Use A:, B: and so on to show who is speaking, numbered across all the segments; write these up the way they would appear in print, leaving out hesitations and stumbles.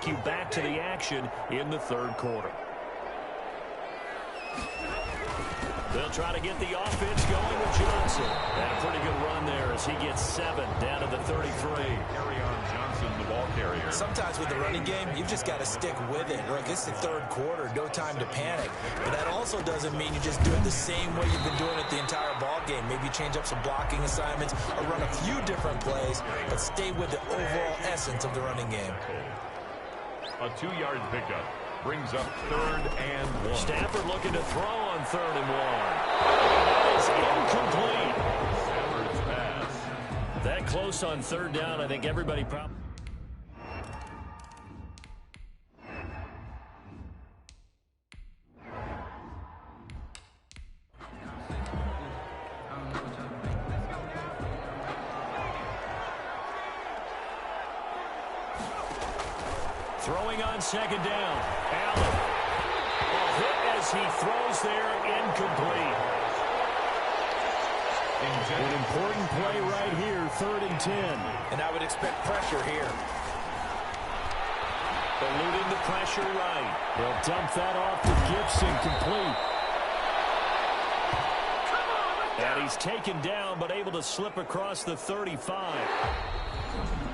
A: take you back to the action in the third quarter. They'll try to get the offense going with Johnson. And a pretty good run there as he gets 7 down to the 33.
B: Carry on Johnson, the ball carrier.
C: Sometimes with the running game, you've just got to stick with it. Look, it's the third quarter, no time to panic. But that also doesn't mean you just do it the same way you've been doing it the entire ball game. Maybe change up some blocking assignments or run a few different plays, but stay with the overall essence of the running game.
B: A 2-yard pickup. Brings up 3rd and 1.
A: Stafford looking to throw on 3rd and 1. That is incomplete.
B: Stafford's pass.
A: That close on 3rd down, I think everybody probably... Throwing on 2nd down. Allen. A hit as he throws there, incomplete. An important play right here, 3rd and 10.
C: And I would expect pressure here.
A: Eluding the pressure right. They'll dump that off to Gibson, complete. And he's taken down, but able to slip across the 35.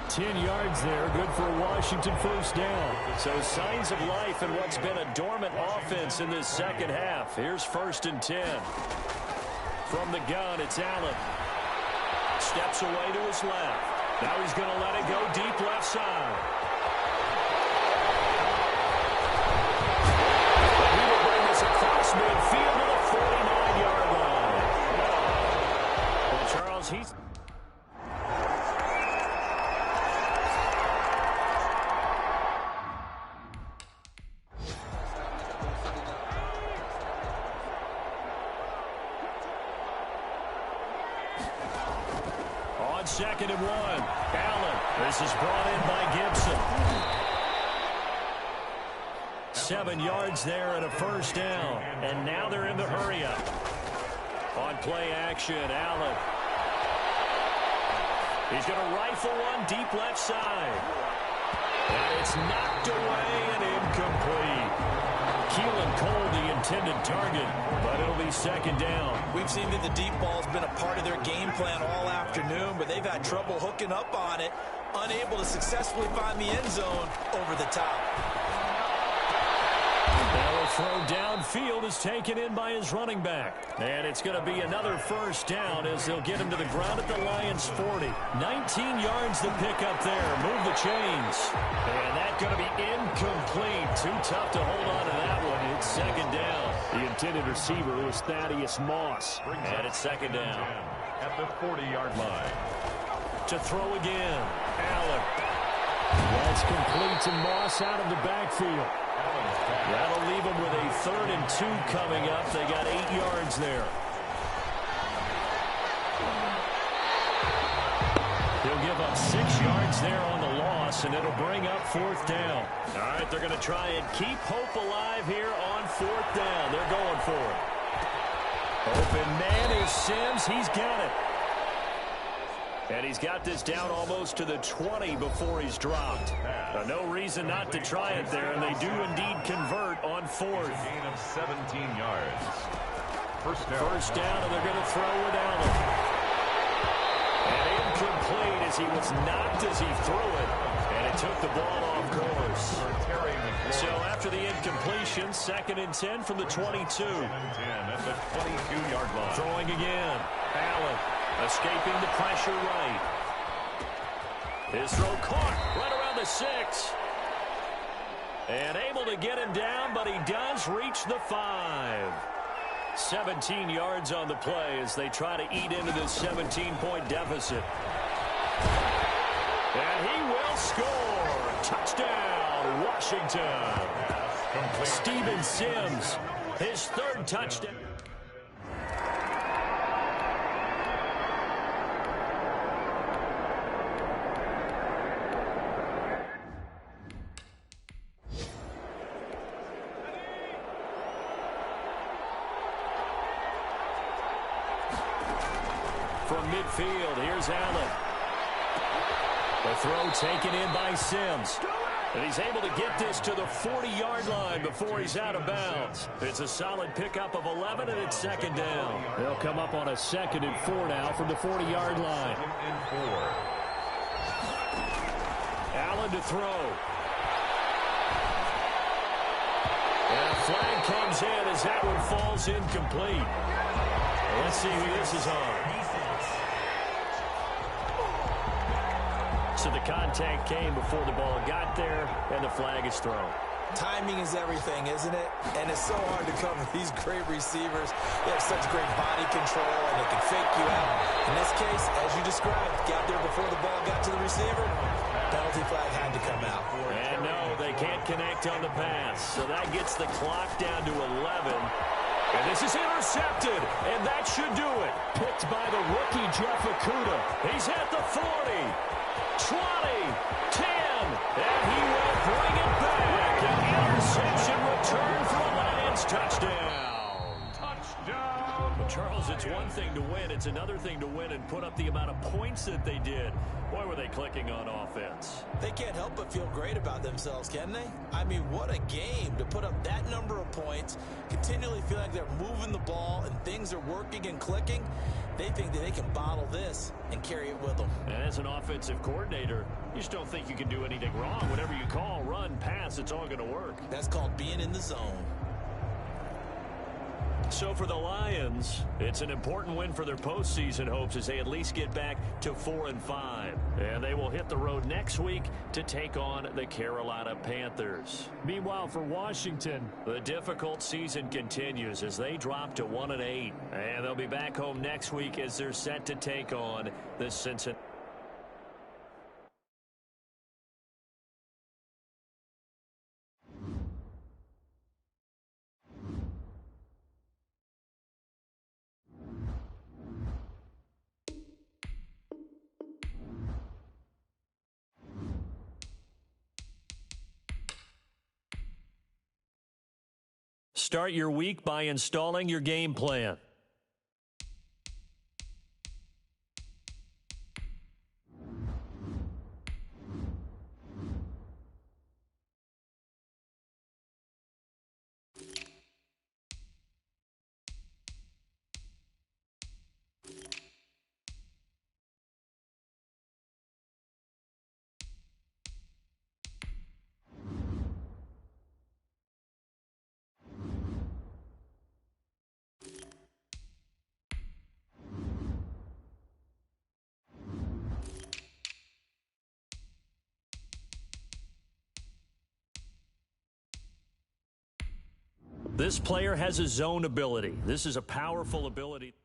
A: 10 yards there, good for Washington, 1st down. So signs of life in what's been a dormant offense in this second half. Here's 1st and 10. From the gun, it's Allen. Steps away to his left. Now he's going to let it go deep left side. He will bring this across midfield to the 49-yard line. Well, Charles, he's... On 2nd and 1, Allen. This is brought in by Gibson. 7 yards there and a 1st down. And now they're in the hurry-up. On play action, Allen. He's going to rifle one deep left side. And it's knocked away and incomplete. Keelan Cole, the intended target, but it'll be 2nd down.
C: We've seen that the deep ball's been a part of their game plan all afternoon, but they've had trouble hooking up on it, unable to successfully find the end zone over the top.
A: Now a throw downfield is taken in by his running back. And it's going to be another 1st down as they'll get him to the ground at the Lions' 40. 19 yards to pick up there. Move the chains. And that's going to be incomplete. Too tough to hold on to that one. It's 2nd down. The intended receiver was Thaddeus Moss. And it's 2nd down.
B: At the 40-yard line.
A: To throw again. Allen. That's complete to Moss out of the backfield. That'll leave them with a 3rd and 2 coming up. They got 8 yards there. He'll give up 6 yards there on the loss, and it'll bring up 4th down. All right, they're going to try and keep hope alive here on 4th down. They're going for it. Open man is Sims. He's got it. And he's got this down almost to the 20 before he's dropped. No reason not to try it there, and they do indeed convert on 4th.
B: Gain of 17 yards. 1st down.
A: 1st down, and they're going to throw it Allen. And incomplete as he was knocked as he threw it. And it took the ball off course. So after the incompletion, 2nd and 10 from the 22.
B: 2nd and 10 at the 22-yard line.
A: Throwing again. Allen escaping the pressure right. His throw caught right around the 6. And able to get him down, but he does reach the 5. 17 yards on the play as they try to eat into this 17-point deficit. And he will score. Touchdown, Washington. Steven Sims, his 3rd touchdown. From midfield, here's Allen. The throw taken in by Sims. And he's able to get this to the 40-yard line before he's out of bounds. It's a solid pickup of 11, and it's second down. They'll come up on a 2nd and 4 now from the 40-yard line. Allen to throw. And a flag comes in as that one falls incomplete. Let's see who this is on. So the contact came before the ball got there, and the flag is thrown.
C: Timing is everything, isn't it? And it's so hard to cover these great receivers. They have such great body control, and they can fake you out. In this case, as you described, got there before the ball got to the receiver. Penalty flag had to come out.
A: And no, they can't connect on the pass. So that gets the clock down to 11. And this is intercepted, and that should do it. Picked by the rookie, Jeff Okudah. He's at the 40. 20, 10, and he will bring it back. An interception return for a Lions touchdown. Touchdown. Well, Charles, it's one thing to win. It's another thing to win and put up the amount of points that they did. Boy, were they clicking on offense.
C: They can't help but feel great about themselves, can they? I mean, what a game to put up that number of points, continually feel like they're moving the ball and things are working and clicking. They think that they can bottle this and carry it with them.
A: And as an offensive coordinator, you just don't think you can do anything wrong. Whatever you call, run, pass, it's all going to work.
C: That's called being in the zone.
A: So for the Lions, it's an important win for their postseason hopes as they at least get back to 4-5. And they will hit the road next week to take on the Carolina Panthers. Meanwhile, for Washington, the difficult season continues as they drop to 1-8. And they'll be back home next week as they're set to take on the Cincinnati. Start your week by installing your game plan. This player has a zone ability. This is a powerful ability.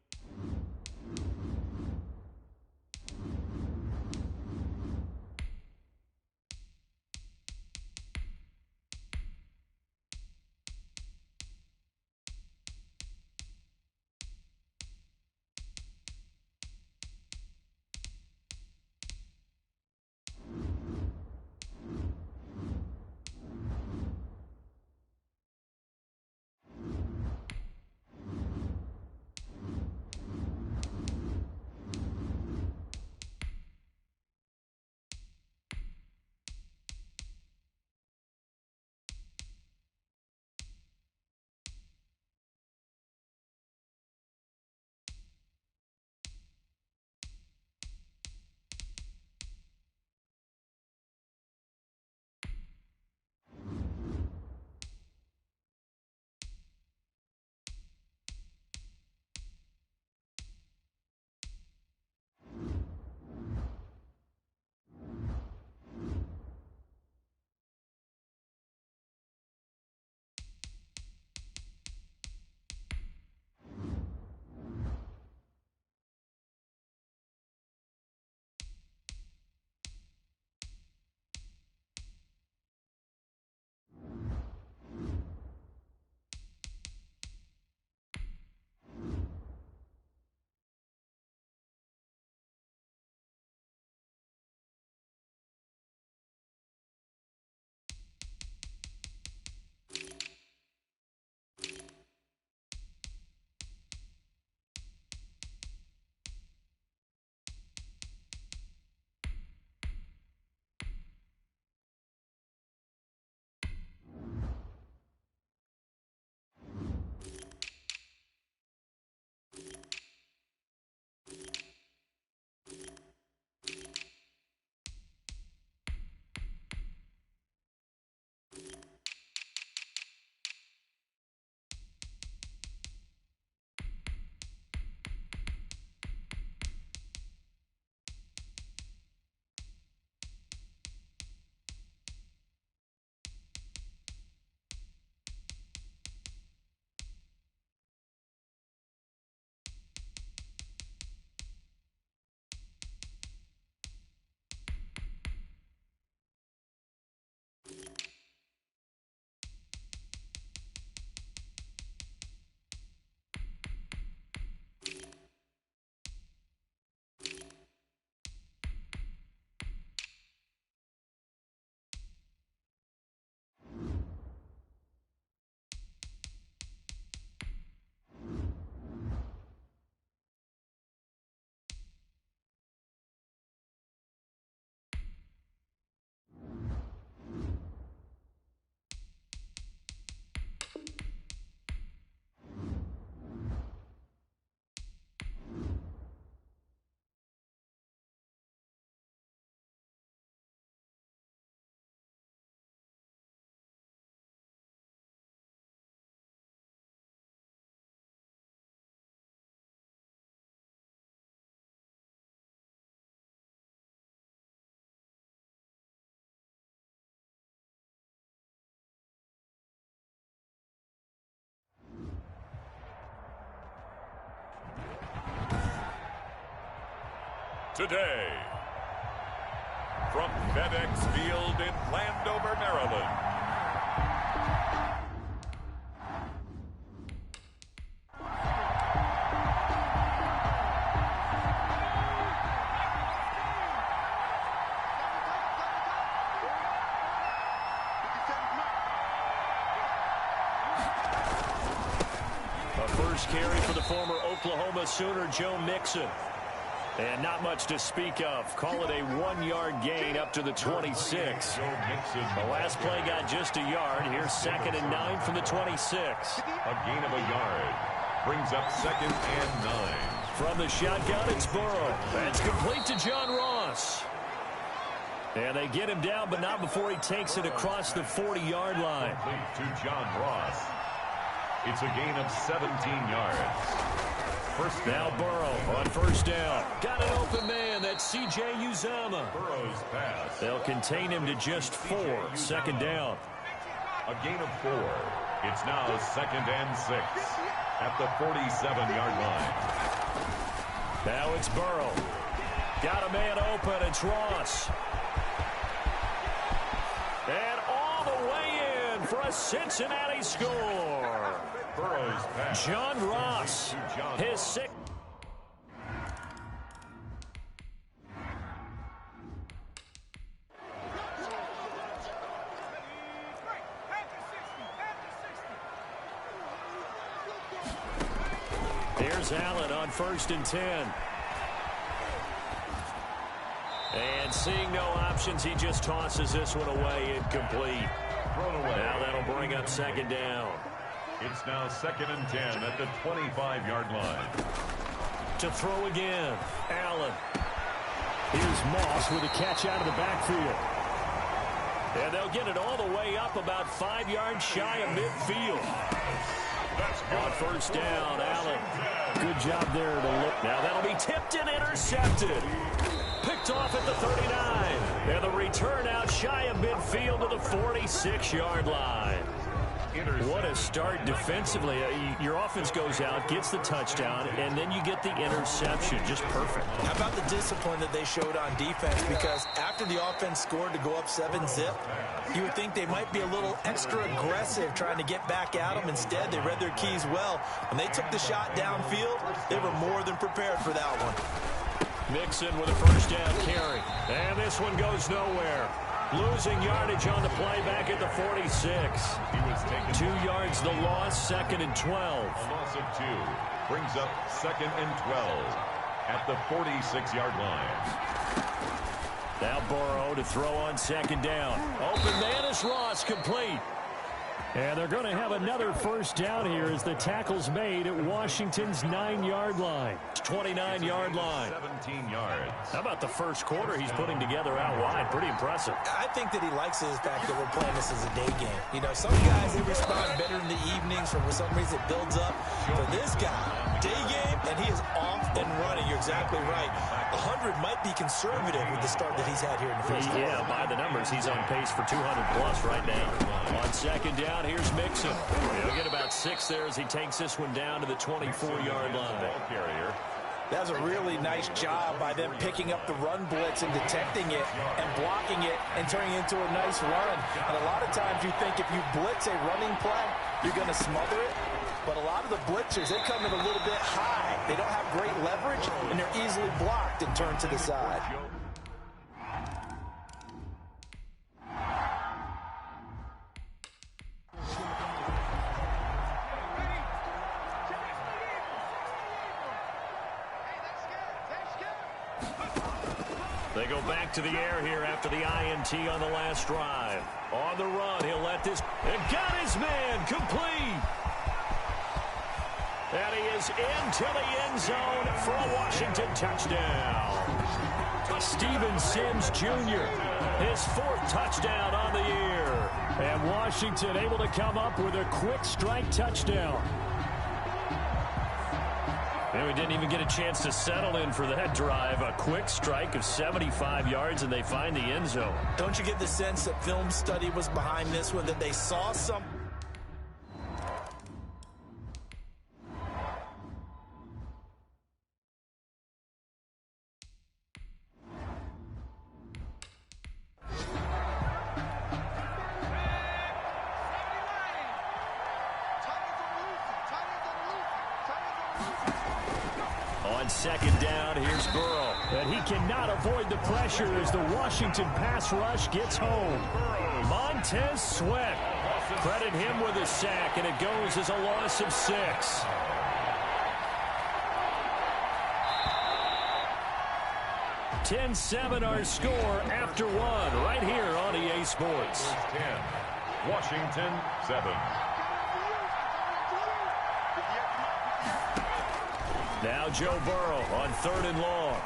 B: today. From FedEx Field in Landover, Maryland.
A: First carry for the former Oklahoma Sooner, Joe Mixon. And not much to speak of. Call it a 1-yard gain up to the 26. The last play got just a yard. Here's 2nd and 9 from the 26.
B: A gain of a yard. Brings up 2nd and 9.
A: From the shotgun, it's Burrow. That's complete to John Ross. And they get him down, but not before he takes it across the 40-yard line.
B: Complete to John Ross. It's a gain of 17 yards. First down.
A: Now Burrow on first down. Got an open man. That's C.J. Uzomah.
B: Burrow's pass.
A: They'll contain him to just 4. 2nd down.
B: A gain of 4. It's now 2nd and 6 at the 47-yard line.
A: Now it's Burrow. Got a man open. It's Ross. And all the way in for a Cincinnati score.
B: Burrow's pass.
A: John Ross, his 6th. Here's Allen on 1st and 10. And seeing no options, he just tosses this one away, incomplete.
B: Thrown away.
A: Now that'll bring up 2nd down.
B: It's now 2nd and 10 at the 25-yard line.
A: To throw again, Allen. Here's Moss with a catch out of the backfield. And they'll get it all the way up about 5 yards shy of midfield. On first down, Allen. Good job there to look. Now that'll be tipped and intercepted. Picked off at the 39. And the return out shy of midfield to the 46-yard line. What a start defensively. Your offense goes out, gets the touchdown, and then you get the interception. Just perfect.
C: How about the discipline that they showed on defense? Because after the offense scored to go up 7-zip, you would think they might be a little extra aggressive trying to get back at them. Instead, they read their keys well. When they took the shot downfield, they were more than prepared for that one.
A: Mixon with a first down carry. And this one goes nowhere. Losing yardage on the play back at the 46.
B: He was taken
A: 2 yards the loss, 2nd and 12.
B: A loss of 2 brings up 2nd and 12 at the 46-yard line.
A: Now Burrow to throw on 2nd down. Open man is Ross, complete. And they're going to have another first down here as the tackle's made at Washington's 9-yard line. 29-yard line.
B: 17 yards.
A: How about the first quarter he's putting together out wide? Pretty impressive.
C: I think that he likes the fact that we're playing this as a day game. You know, some guys, they respond better in the evenings. For some reason, it builds up. For this guy, day game, and he is off and running. You're exactly right. 100 might be conservative with the start that he's had here in the first half.
A: Yeah, by the numbers, he's on pace for 200-plus right now. On 2nd down, here's Mixon. He'll get about 6 there as he takes this one down to the 24-yard line.
B: Ball carrier.
C: That's a really nice job by them picking up the run blitz and detecting it and blocking it and turning it into a nice run. And a lot of times you think if you blitz a running play, you're going to smother it. But a lot of the blitzers, they come in a little bit high. They don't have great leverage, and they're easily blocked and turned to the side.
A: They go back to the air here after the INT on the last drive. On the run, he'll let this... And got his man, complete! And he is into the end zone for a Washington touchdown. Steven Sims Jr., his 4th touchdown on the year. And Washington able to come up with a quick strike touchdown. And we didn't even get a chance to settle in for that drive. A quick strike of 75 yards, and they find the end zone.
C: Don't you get the sense that film study was behind this one, that they saw something?
A: on second down. Here's Burrow.
D: But he cannot avoid the pressure as the Washington pass rush gets home. Montez Sweat.
A: Credit him with a sack, and it goes as a loss of 6. (10-7) our score after 1 right here on EA Sports.
B: 10, Washington 7.
A: Now Joe Burrow on 3rd and long.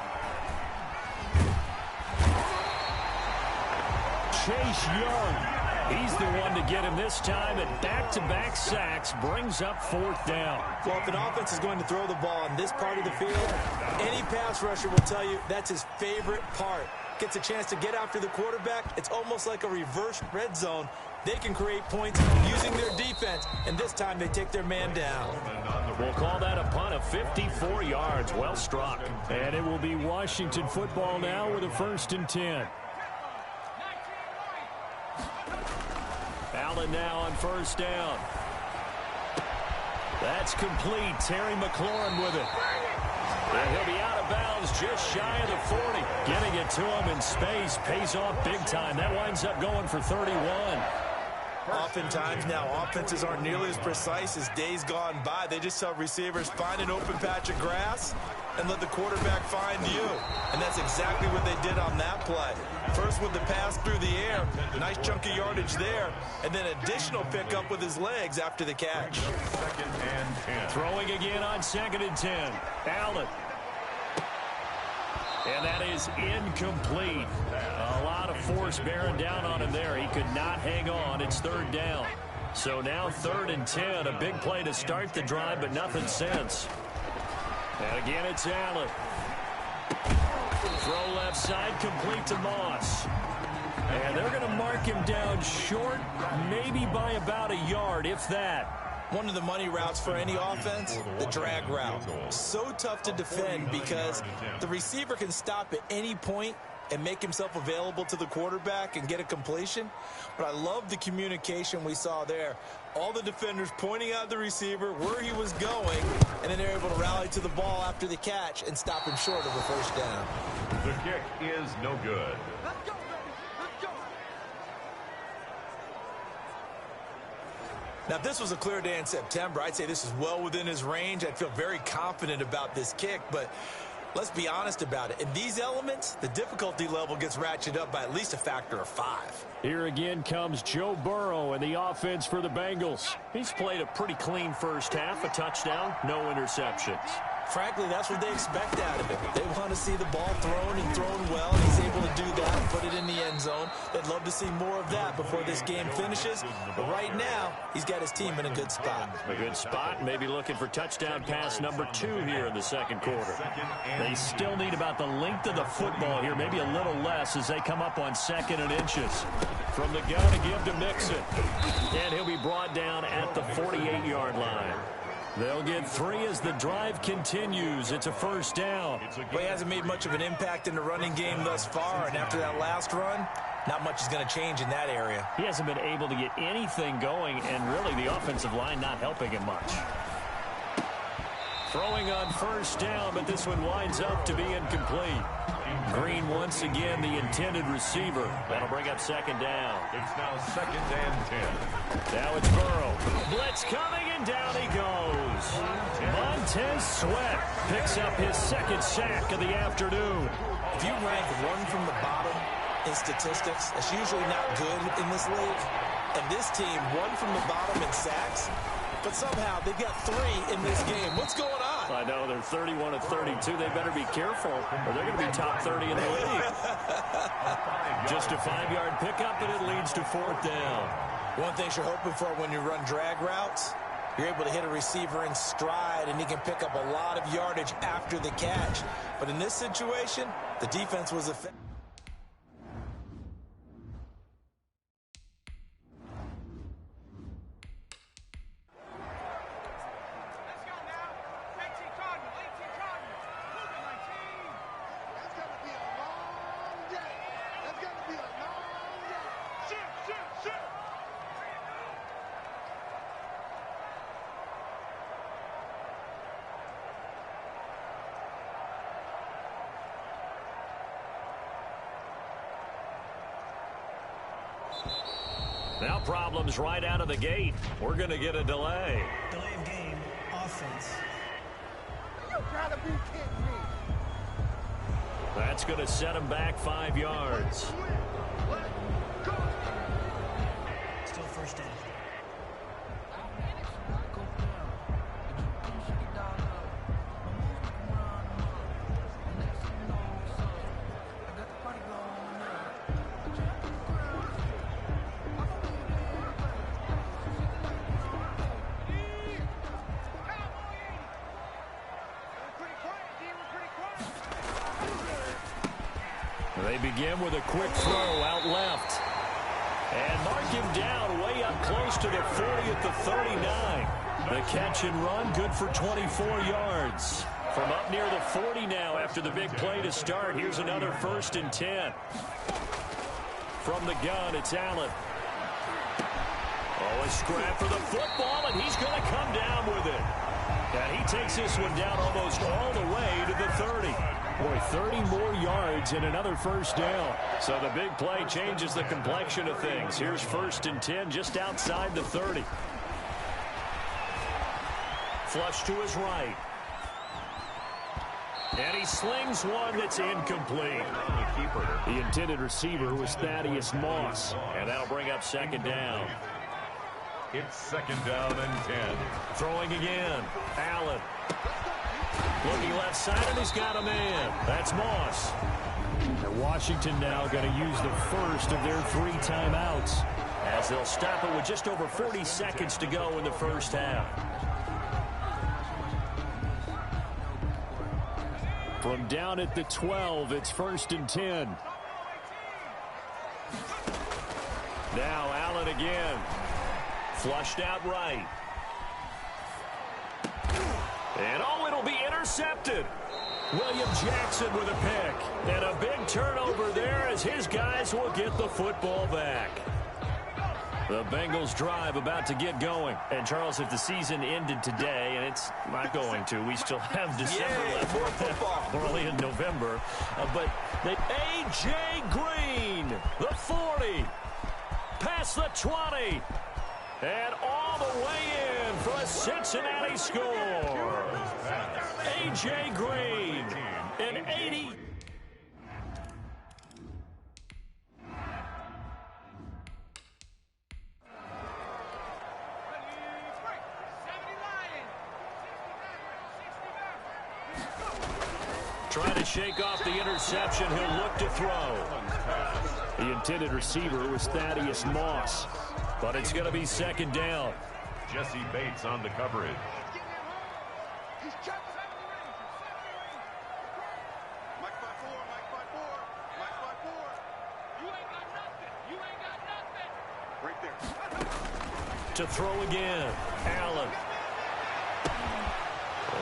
A: Chase Young. He's the one to get him this time, and back-to-back sacks brings up 4th down.
C: Well, if an offense is going to throw the ball on this part of the field, any pass rusher will tell you that's his favorite part. Gets a chance to get after the quarterback. It's almost like a reverse red zone. They can create points using their defense, and this time they take their man down.
A: We'll call that a punt of 54 yards. Well struck.
D: And it will be Washington football now with a 1st and 10.
A: Allen now on 1st down. That's complete. Terry McLaurin with it. And he'll be out of bounds just shy of the 40. Getting it to him in space pays off big time. That winds up going for 31.
C: Oftentimes now offenses aren't nearly as precise as days gone by. They just tell receivers, find an open patch of grass and let the quarterback find you. And that's exactly what they did on that play. First with the pass through the air, nice chunk of yardage there, and then additional pickup with his legs after the catch.
B: 2nd and 10.
A: Throwing again on 2nd and 10. Allen. And that is incomplete. A lot of force bearing down on him there. He could not hang on. It's 3rd down. So now 3rd and 10. A big play to start the drive, but nothing since. And again, it's Allen. Throw left side, complete to Moss. And they're going to mark him down short, maybe by about a yard, if that.
C: One of the money routes for any offense, the drag route. So tough to defend because the receiver can stop at any point and make himself available to the quarterback and get a completion. But I love the communication we saw there. All the defenders pointing out the receiver, where he was going, and then they're able to rally to the ball after the catch and stop him short of a 1st down.
B: The kick is no good.
C: Now, if this was a clear day in September, I'd say this is well within his range. I'd feel very confident about this kick, but let's be honest about it. In these elements, the difficulty level gets ratcheted up by at least a factor of 5.
D: Here again comes Joe Burrow and the offense for the Bengals.
A: He's played a pretty clean 1st half, a touchdown, no interceptions.
C: Frankly, that's what they expect out of him. They want to see the ball thrown and thrown well, and he's able to do that and put it in the end zone. They'd love to see more of that before this game finishes. But right now, he's got his team in a good spot.
A: A good spot, maybe looking for touchdown pass number 2 here in the 2nd quarter. They still need about the length of the football here, maybe a little less as they come up on 2nd and inches. From the gun to give to Mixon. And he'll be brought down at the 48-yard line. They'll get 3 as the drive continues. It's a 1st down.
C: Well, he hasn't made much of an impact in the running game thus far, and after that last run, not much is going to change in that area.
A: He hasn't been able to get anything going, and really the offensive line not helping him much. Throwing on 1st down, but this one winds up to be incomplete. Green once again the intended receiver. That'll bring up 2nd down.
B: It's now 2nd and 10.
A: Now it's Burrow. Blitz coming, and down he goes. Montez Sweat picks up his 2nd sack of the afternoon.
C: If you rank one from the bottom in statistics, that's usually not good in this league. And this team, one from the bottom in sacks, but somehow they've got 3 in this game. What's going on?
A: I know, they're 31 of 32. They better be careful, or they're going to be top 30 in the league. Just a 5-yard pickup, and it leads to 4th down.
C: One thing you're hoping for when you run drag routes, you're able to hit a receiver in stride, and he can pick up a lot of yardage after the catch. But in this situation, the defense was effective.
A: Now problems right out of the gate. We're going to get a delay.
E: Delay of game, offense.
F: You gotta be kidding me.
A: That's going to set him back 5 yards.
E: Still first down.
A: They begin with a quick throw out left. And mark him down way up close to the 40 at the 39. The catch and run good for 24 yards. From up near the 40 now after the big play to start. Here's another 1st and 10. From the gun, it's Allen. Oh, a scrap for the football, and he's going to come down with it. And he takes this one down almost all the way to the 30. Boy, 30 more yards and another 1st down. So the big play changes the complexion of things. Here's 1st and 10 just outside the 30. Flush to his right. And he slings one that's incomplete. The intended receiver was Thaddeus Moss. And that'll bring up 2nd down.
B: It's 2nd down and 10.
A: Throwing again. Allen. Looking left side, and he's got a man. That's Moss. And Washington now going to use the first of their 3 timeouts as they'll stop it with just over 40 seconds to go in the first half. From down at the 12, it's 1st and 10. Now Allen again. Flushed out right. And oh, it'll be intercepted. William Jackson with a pick. And a big turnover there as his guys will get the football back. The Bengals drive about to get going. And Charles, if the season ended today, and it's not going to, we still have December left.
C: More football.
A: Early in November. But A.J. Green, the 40, past the 20. And all the way in for a Cincinnati score. A.J. Green, an 80. Trying to shake off the interception. He'll look to throw. The intended receiver was Thaddeus Moss. But it's going to be 2nd down.
B: Jesse Bates on the coverage.
A: To throw again. Allen.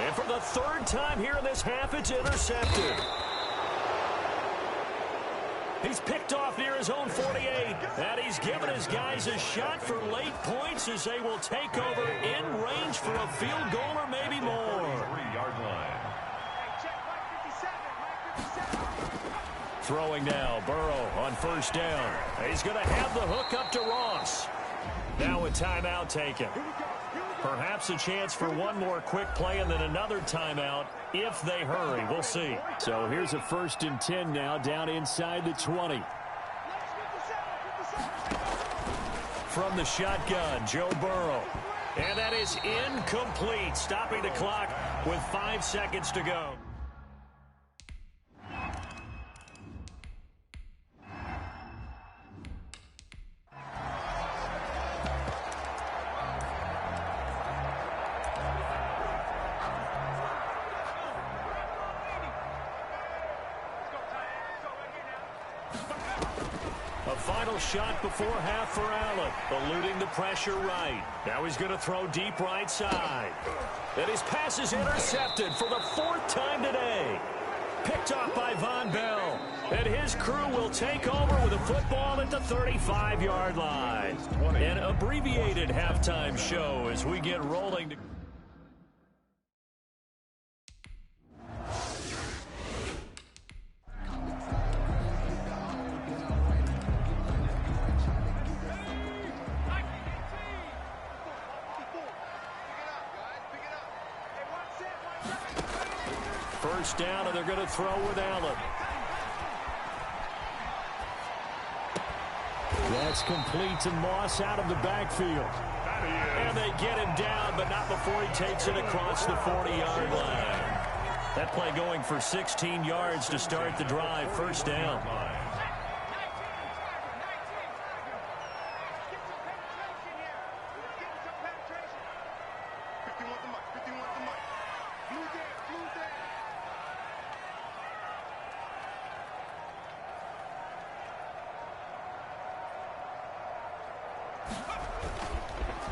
A: And for the 3rd time here in this half, it's intercepted. He's picked off near his own 48. And he's given his guys a shot for late points as they will take over in range for a field goal or maybe more.
B: 3-yard line.
A: Throwing now, Burrow on 1st down. He's going to have the hook up to Ross. Now a timeout taken. Perhaps a chance for one more quick play and then another timeout if they hurry. We'll see. So here's a 1st and 10 now down inside the 20. From the shotgun, Joe Burrow. And that is incomplete, stopping the clock with 5 seconds to go. Final shot before half for Allen, eluding the pressure right. Now he's going to throw deep right side. And his pass is intercepted for the 4th time today. Picked off by Von Bell. And his crew will take over with a football at the 35-yard line. An abbreviated halftime show as we get rolling. first down, and they're going to throw with Allen.
D: That's complete to Moss out of the backfield.
A: And they get him down, but not before he takes it across the 40-yard line. That play going for 16 yards to start the drive. First down.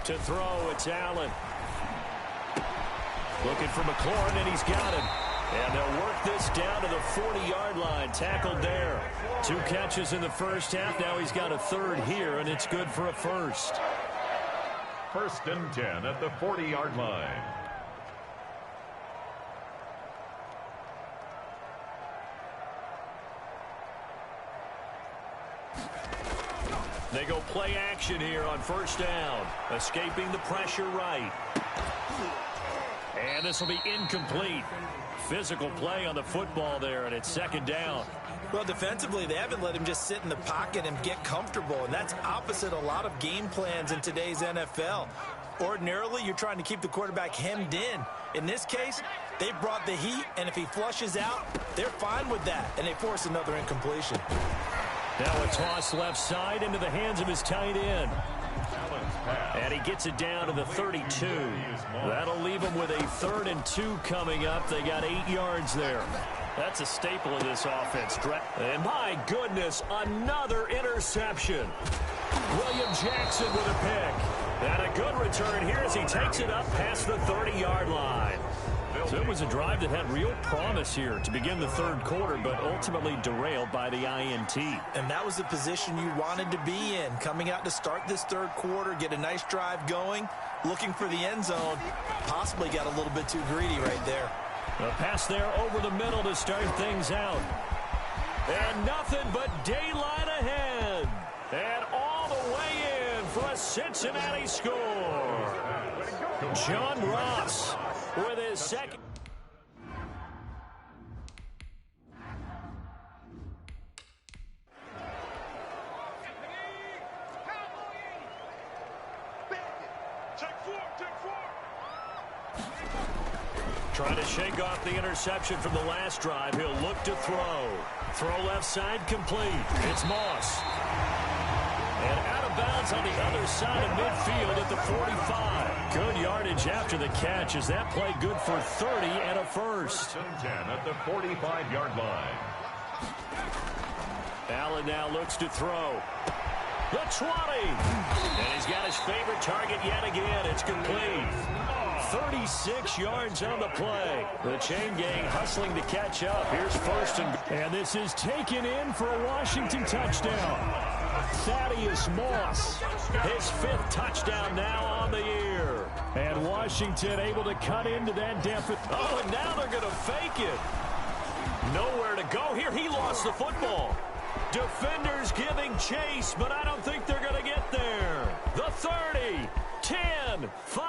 A: To throw, it's Allen. Looking for McLaurin, and he's got him. And they'll work this down to the 40-yard line. Tackled there. 2 catches in the first half. Now he's got a third here, and it's good for a first.
B: First and 10 at the 40-yard line.
A: They go play action here on first down. Escaping the pressure right. And this will be incomplete. Physical play on the football there, and it's second down.
C: Well, defensively, they haven't let him just sit in the pocket and get comfortable, and that's opposite a lot of game plans in today's NFL. Ordinarily, you're trying to keep the quarterback hemmed in. In this case, they brought the heat, and if he flushes out, they're fine with that, and they force another incompletion.
A: Now a toss left side into the hands of his tight end. And he gets it down to the 32. That'll leave him with a 3rd and 2 coming up. They got 8 yards there. That's a staple of this offense. And my goodness, another interception. William Jackson with a pick. And a good return here as he takes it up past the 30-yard line. So it was a drive that had real promise here to begin the third quarter, but ultimately derailed by the INT.
C: And that was the position you wanted to be in, coming out to start this third quarter, get a nice drive going, looking for the end zone, possibly got a little bit too greedy right there.
A: A pass there over the middle to start things out. And nothing but daylight ahead. And all the way in for a Cincinnati score. John Ross with his second. Trying to shake off the interception from the last drive. He'll look to throw. Throw left side complete. It's Moss. And out of bounds on the other side of midfield at the 45. Good yardage after the catch. Is that play good for 30 and a first?
B: First and 10 at the 45-yard line.
A: Allen now looks to throw. The 20. And he's got his favorite target yet again. It's complete. 36 yards on the play. The chain gang hustling to catch up. Here's first and
D: this is taken in for a Washington touchdown. Thaddeus Moss.
A: His 5th touchdown now on the year.
D: And Washington able to cut into that deficit.
A: Oh, and now they're going to fake it. Nowhere to go here. He lost the football. Defenders giving chase, but I don't think they're going to get there. The 30, 10, 5.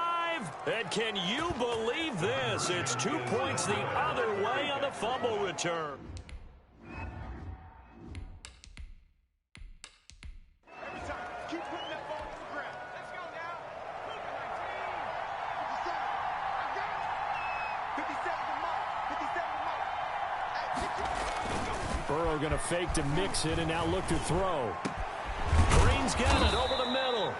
A: And can you believe this? It's 2 points the other way on the fumble return.
F: Keep putting that ball on the ground. Let's go now. 57 to Mike. 57 to Mike.
D: Burrow going to fake to mix it and now look to throw.
A: Green's got it over the middle.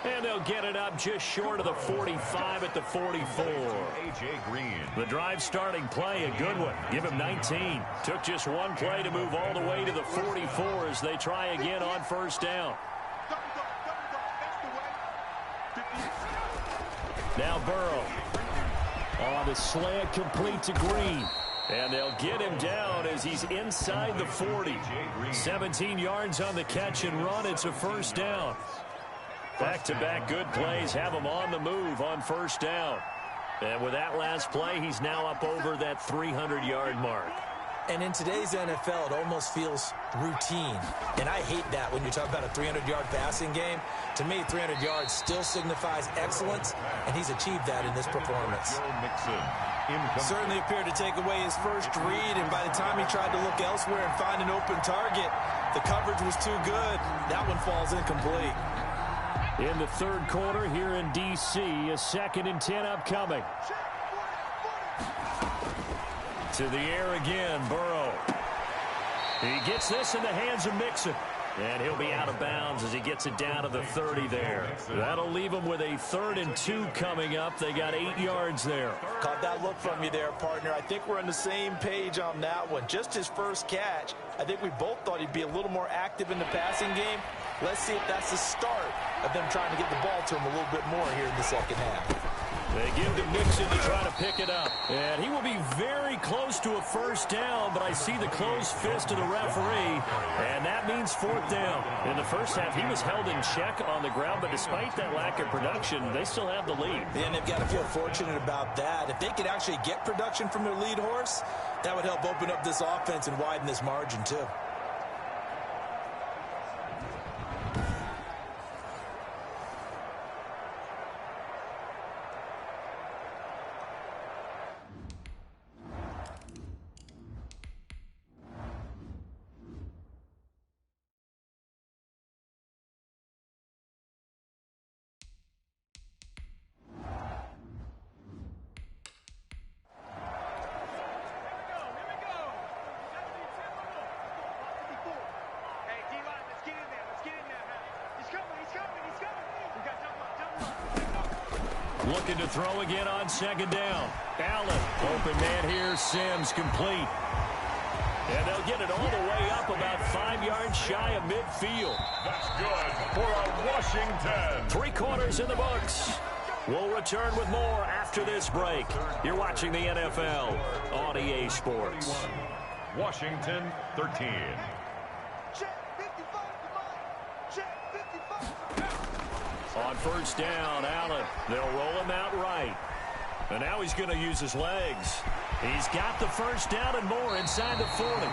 A: And they'll get it up just short of the 45 at the 44.
B: A.J. Green.
A: The drive starting play, a good one. Give him 19. Took just one play to move all the way to the 44 as they try again on first down. Now Burrow. On the slant, complete to Green. And they'll get him down as he's inside the 40. 17 yards on the catch and run. It's a first down. Back-to-back good plays have him on the move on first down. And with that last play, he's now up over that 300-yard mark.
C: And in today's NFL, it almost feels routine. And I hate that when you talk about a 300-yard passing game. To me, 300 yards still signifies excellence, and he's achieved that in this performance.
B: Certainly
C: appeared to take away his first read, and by the time he tried to look elsewhere and find an open target, the coverage was too good. That one falls incomplete.
D: In the third quarter here in D.C., a 2nd and 10 upcoming. To the air again, Burrow. He gets this in the hands of Mixon. And he'll be out of bounds as he gets it down to the 30 there. That'll leave him with a 3rd and 2 coming up. They got 8 yards there.
C: Caught that look from you there, partner. I think we're on the same page on that one. Just his first catch. I think we both thought he'd be a little more active in the passing game. Let's see if that's the start of them trying to get the ball to him a little bit more here in the second half.
D: They give to Mixon to try to pick it up. And he will be very close to a first down, but I see the closed fist of the referee, and that means 4th down. In the first half, he was held in check on the ground, but despite that lack of production, they still have the lead.
C: And they've got to feel fortunate about that. If they could actually get production from their lead horse, that would help open up this offense and widen this margin, too.
D: Looking to throw again on 2nd down. Allen, open man here, Sims complete. And they'll get it all the way up about 5 yards shy of midfield.
B: That's good for a Washington.
D: 3 quarters in the books. We'll return with more after this break. You're watching the NFL on EA Sports.
B: Washington 13.
D: On 1st down, Allen. They'll roll him out right. And now he's going to use his legs. He's got the 1st down and more inside the 40.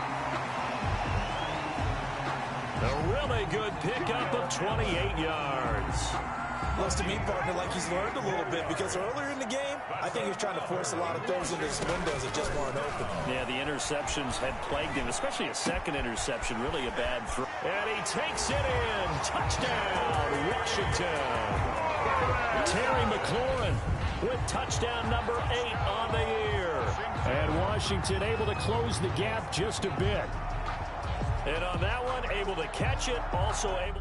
D: A really good pickup of 28 yards.
C: Looks to me, partner, like he's learned a little bit, because earlier in the game, I think he was trying to force a lot of throws into his windows that just weren't open.
D: Yeah, the interceptions had plagued him, especially a 2nd interception, really a bad throw. And he takes it in. Touchdown, Washington. Terry McLaurin with touchdown number 8 on the year. And Washington able to close the gap just a bit. And on that one, able to catch it, also able...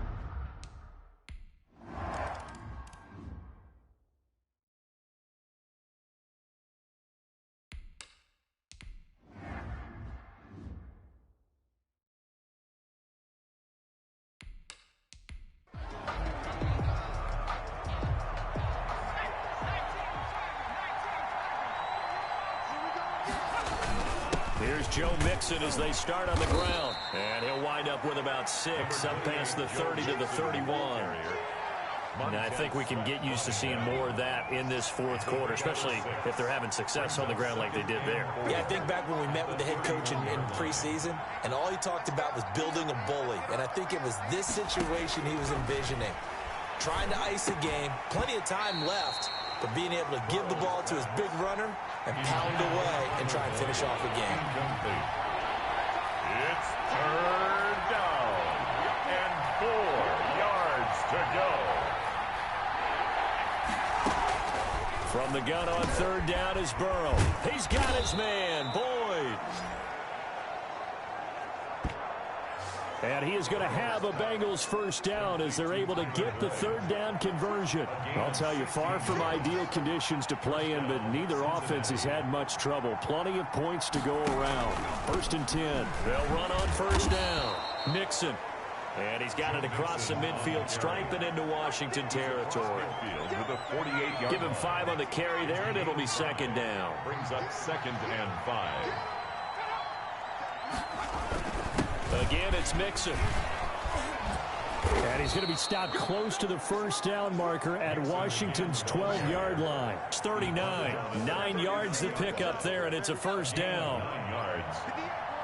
D: Here's Joe Mixon as they start on the ground. And he'll wind up with about 6, up past the 30 to the 31. And I think we can get used to seeing more of that in this 4th quarter, especially if they're having success on the ground like they did there.
C: Yeah, I think back when we met with the head coach in preseason, and all he talked about was building a bully. And I think it was this situation he was envisioning. Trying to ice a game, plenty of time left, but being able to give the ball to his big runner and pound away and try and finish off a game.
B: It's 3rd down and 4 yards to go.
D: From the gun on 3rd down is Burrow. He's got his man, Boyd. And he is going to have a Bengals 1st down as they're able to get the 3rd down conversion. I'll tell you, far from ideal conditions to play in, but neither offense has had much trouble. Plenty of points to go around. 1st and 10. They'll run on 1st down. Nixon. And he's got it across the midfield stripe and into Washington territory. Give him 5 on the carry there, and it'll be 2nd down.
B: Brings up 2nd and 5.
D: Again, it's Mixon. And he's going to be stopped close to the 1st down marker at Washington's 12-yard line. It's 39. 9 yards to pick up there, and it's a 1st down.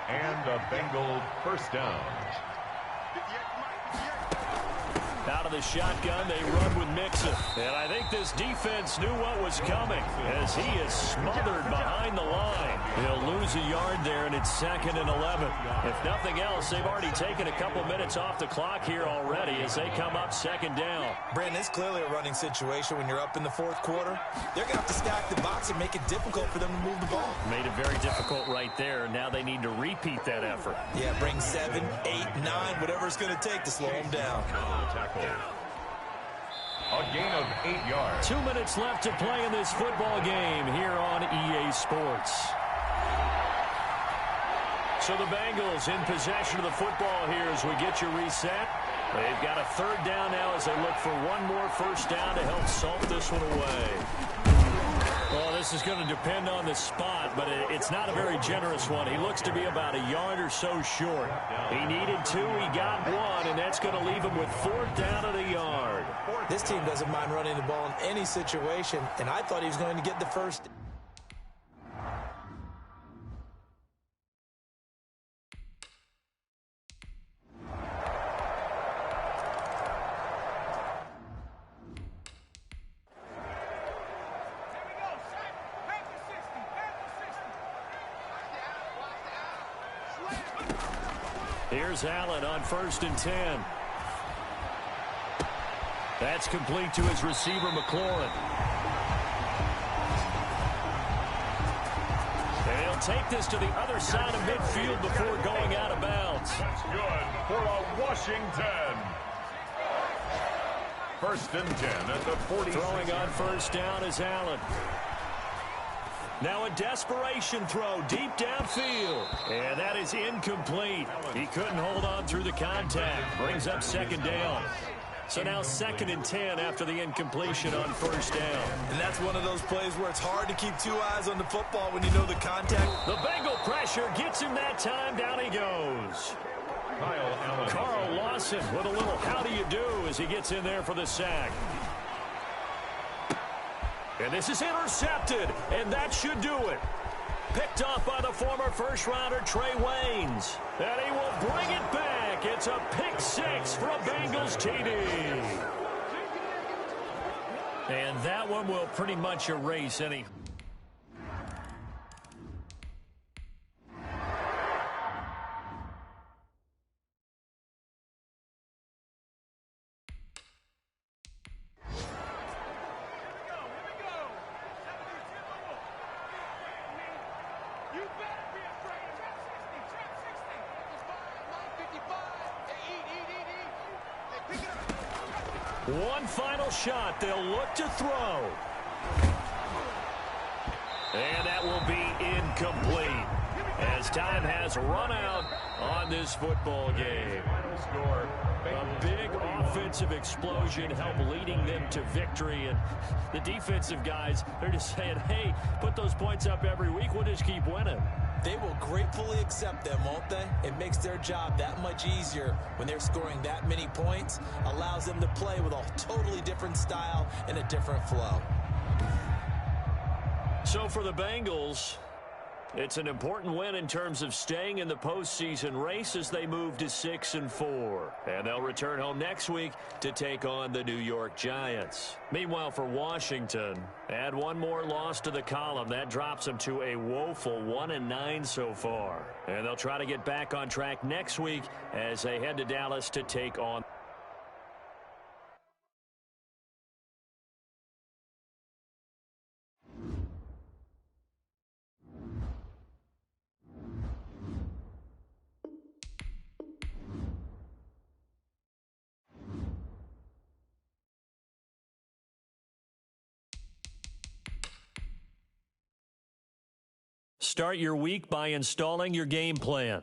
B: And a Bengal first down.
A: Out of the shotgun, they run with Mixon. And I think this defense knew what was coming as he is smothered behind the line. He'll lose a yard there, and it's 2nd and 11. If nothing else, they've already taken a couple minutes off the clock here already as they come up 2nd down.
C: Brandon, it's clearly a running situation when you're up in the 4th quarter. They're going to have to stack the box and make it difficult for them to move the ball.
A: Made it very difficult right there. Now they need to repeat that effort.
C: Yeah, bring 7, 8, 9, whatever it's going to take to slow them down.
B: A gain of 8 yards.
A: 2 minutes left to play in this football game here on EA Sports. So the Bengals in possession of the football here as we get you reset. They've got a 3rd down now as they look for one more first down to help salt this one away. Well, this is going to depend on the spot, but it's not a very generous one. He looks to be about a yard or so short. He needed 2, he got 1, and that's going to leave him with 4th down at a yard.
C: This team doesn't mind running the ball in any situation, and I thought he was going to get the first.
A: Here's Allen on 1st and 10. That's complete to his receiver, McLaurin. And he'll take this to the other side of midfield before going out of bounds.
B: That's good for a Washington. 1st and 10 at the 40.
A: Throwing on 1st down is Allen. Now a desperation throw deep downfield. And that is incomplete. He couldn't hold on through the contact. Brings up 2nd down. So now 2nd and 10 after the incompletion on 1st down.
C: And that's one of those plays where it's hard to keep 2 eyes on the football when you know the contact.
A: The Bengal pressure gets him that time. Down he goes.
B: Kyle Allen.
A: Carl Lawson with a little how do you do as he gets in there for the sack. And this is intercepted, and that should do it. Picked off by the former first-rounder Trey Waynes. And he will bring it back. It's a pick 6 for a Bengals TD. And that one will pretty much erase any... One final shot. They'll look to throw. And that will be incomplete as time has run out on this football game. A big offensive explosion helped leading them to victory. And the defensive guys, they're just saying, hey, put those points up every week. We'll just keep winning.
C: They will gratefully accept them, won't they? It makes their job that much easier when they're scoring that many points. Allows them to play with a totally different style and a different flow.
A: So for the Bengals, it's an important win in terms of staying in the postseason race as they move to 6-4. And they'll return home next week to take on the New York Giants. Meanwhile, for Washington, add one more loss to the column. That drops them to a woeful 1-9 so far. And they'll try to get back on track next week as they head to Dallas to take on. Start your week by installing your game plan.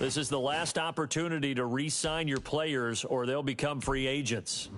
D: This is the last opportunity to re-sign your players or they'll become free agents.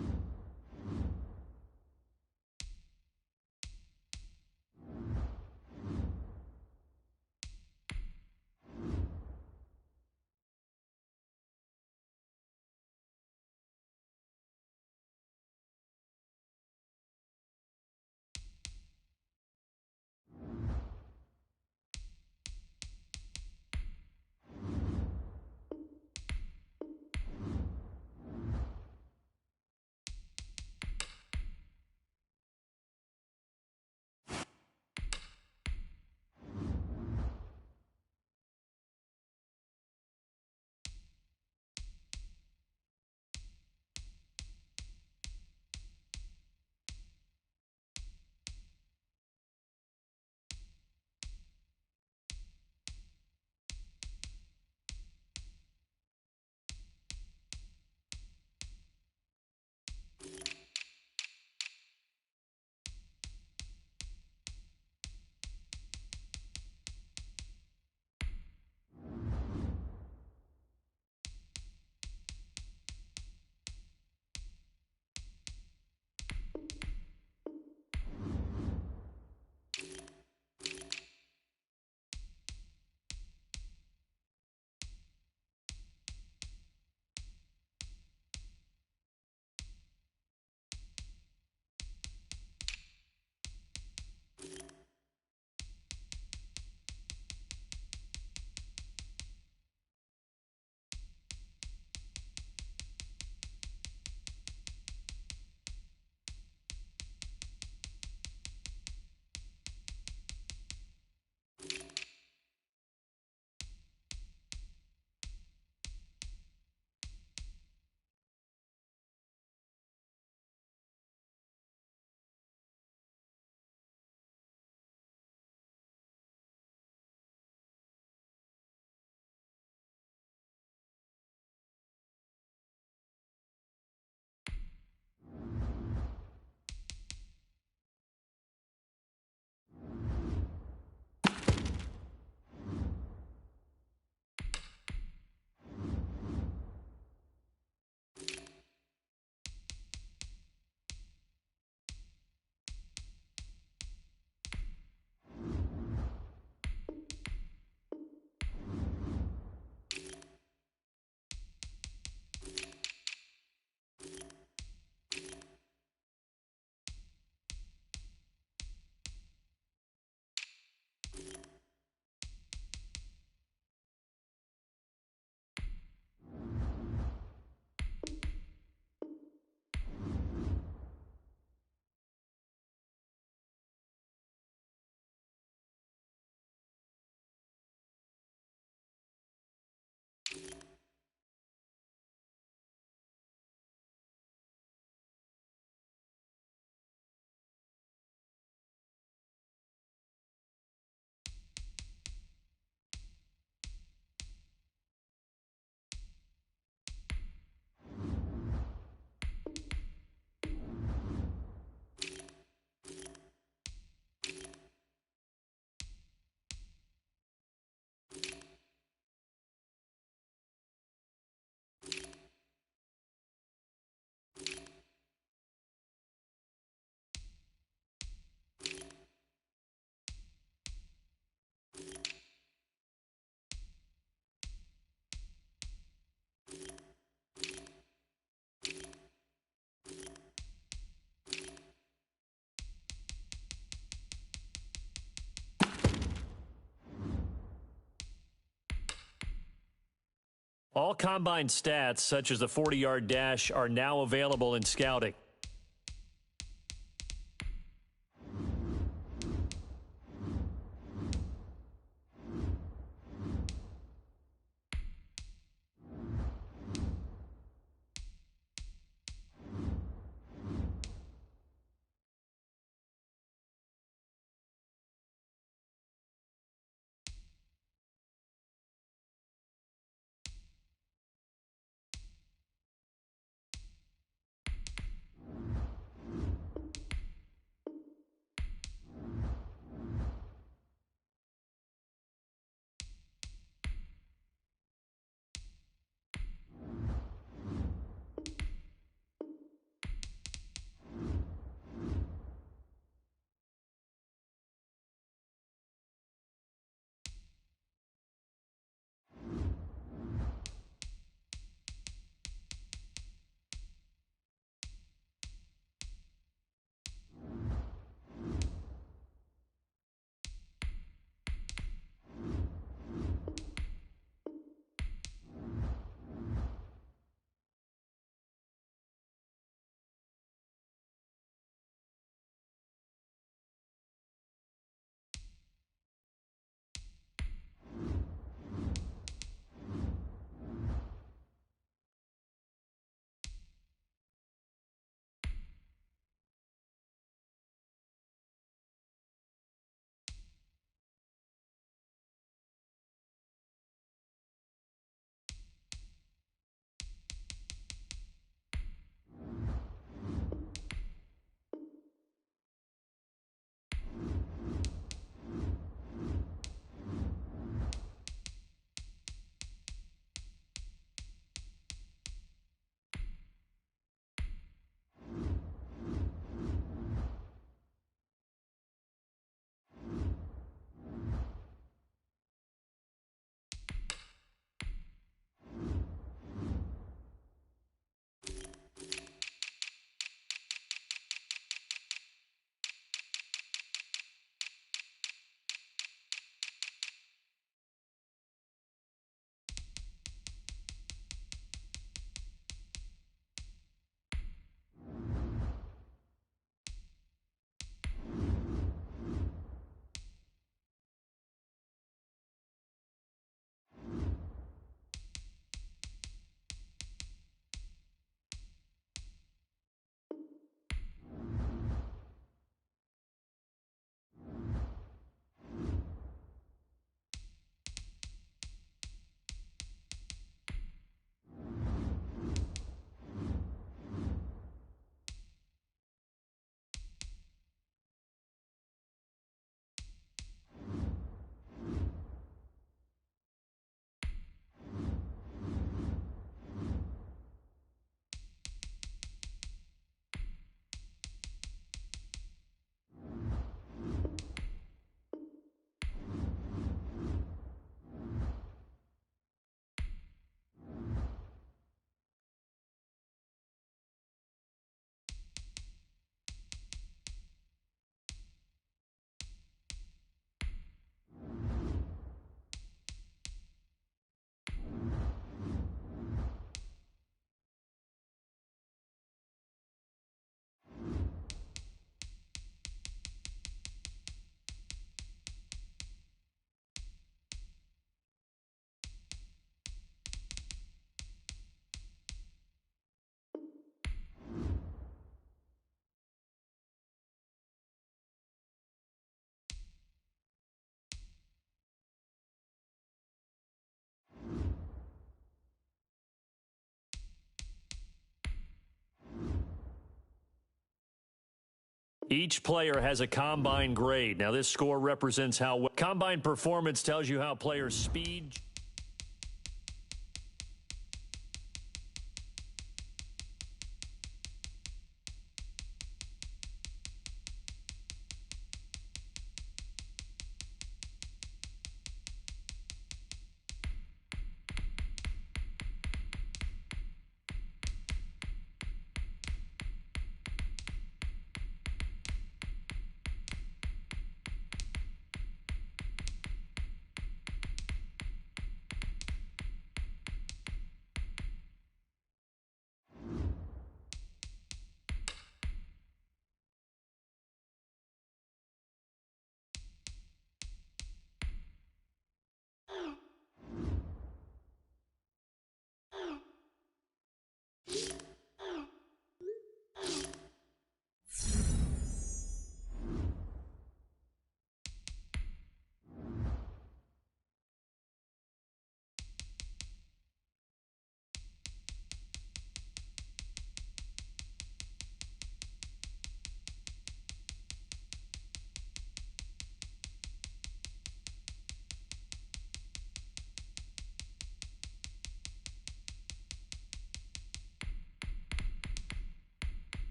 D: All combine stats, such as the 40-yard dash, are now available in scouting. Each player has a combine grade. Now, this score represents how well. Combine performance tells you how players' speed.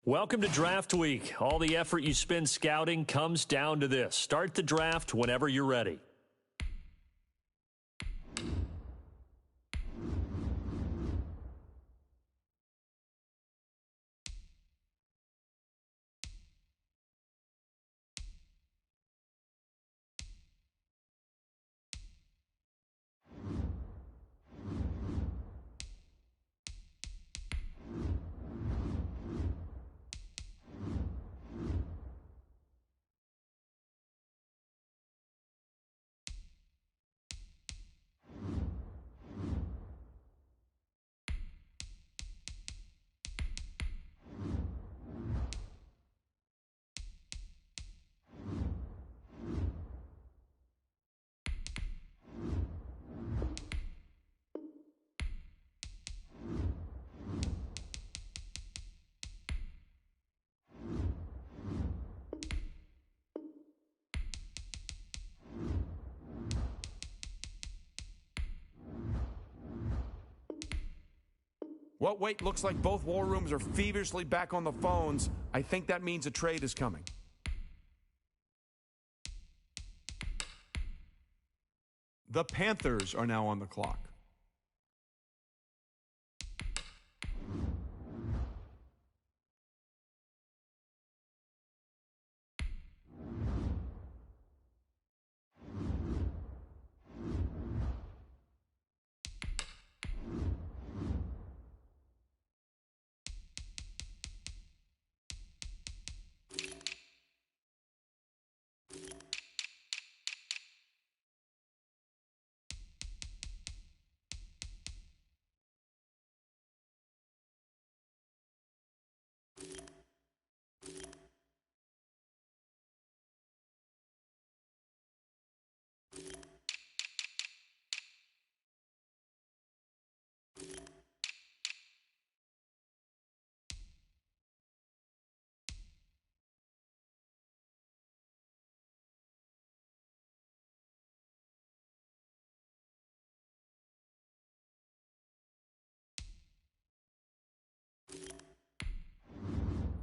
D: Welcome to Draft Week. All the effort you spend scouting comes down to this. Start the draft whenever you're ready.
G: Well, wait, looks like both war rooms are feverishly back on the phones. I think that means a trade is coming. The Panthers are now on the clock.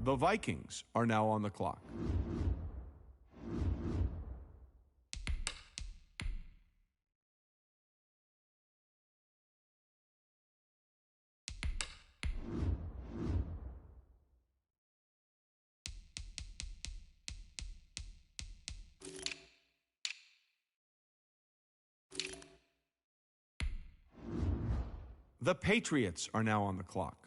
G: The Vikings are now on the clock. The Patriots are now on the clock.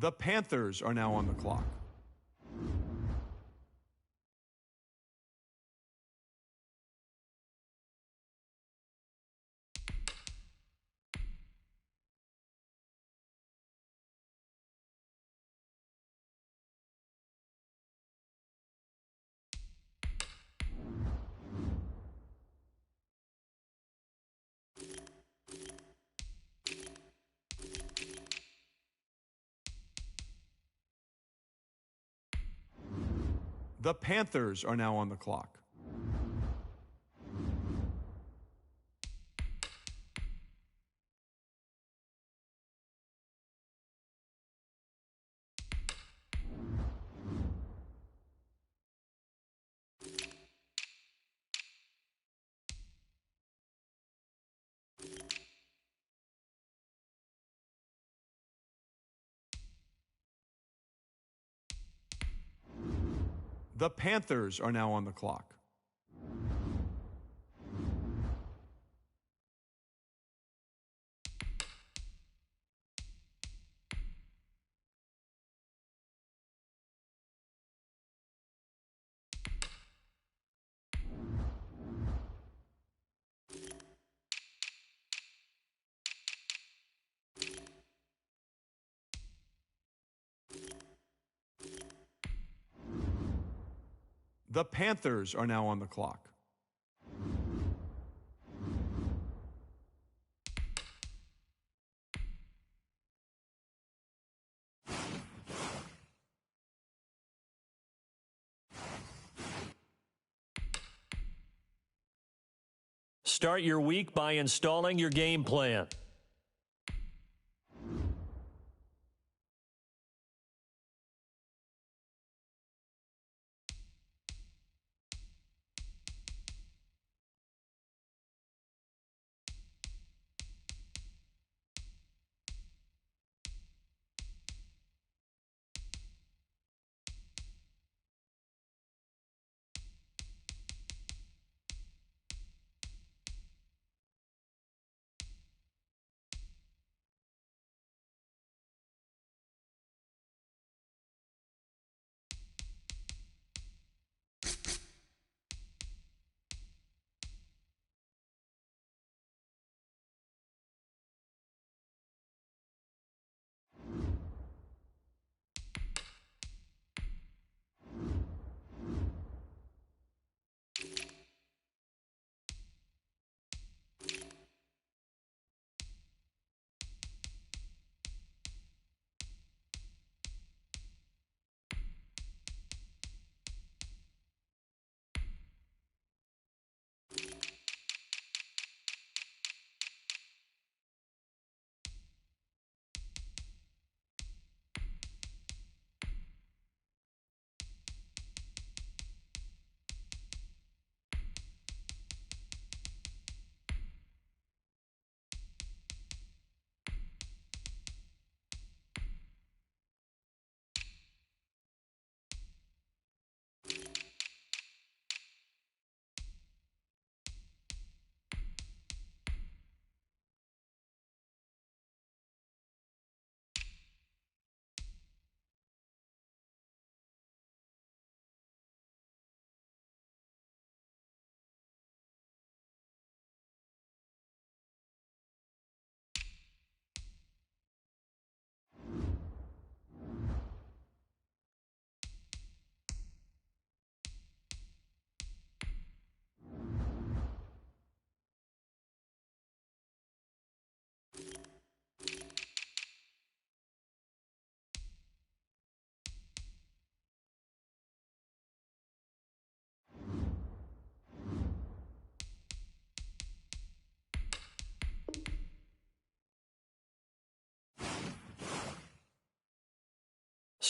G: The Panthers are now on the clock. The Panthers are now on the clock. The Panthers are now on the clock. The Panthers are now on the clock.
A: Start your week by installing your game plan.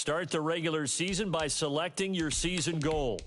A: Start the regular season by selecting your season goal.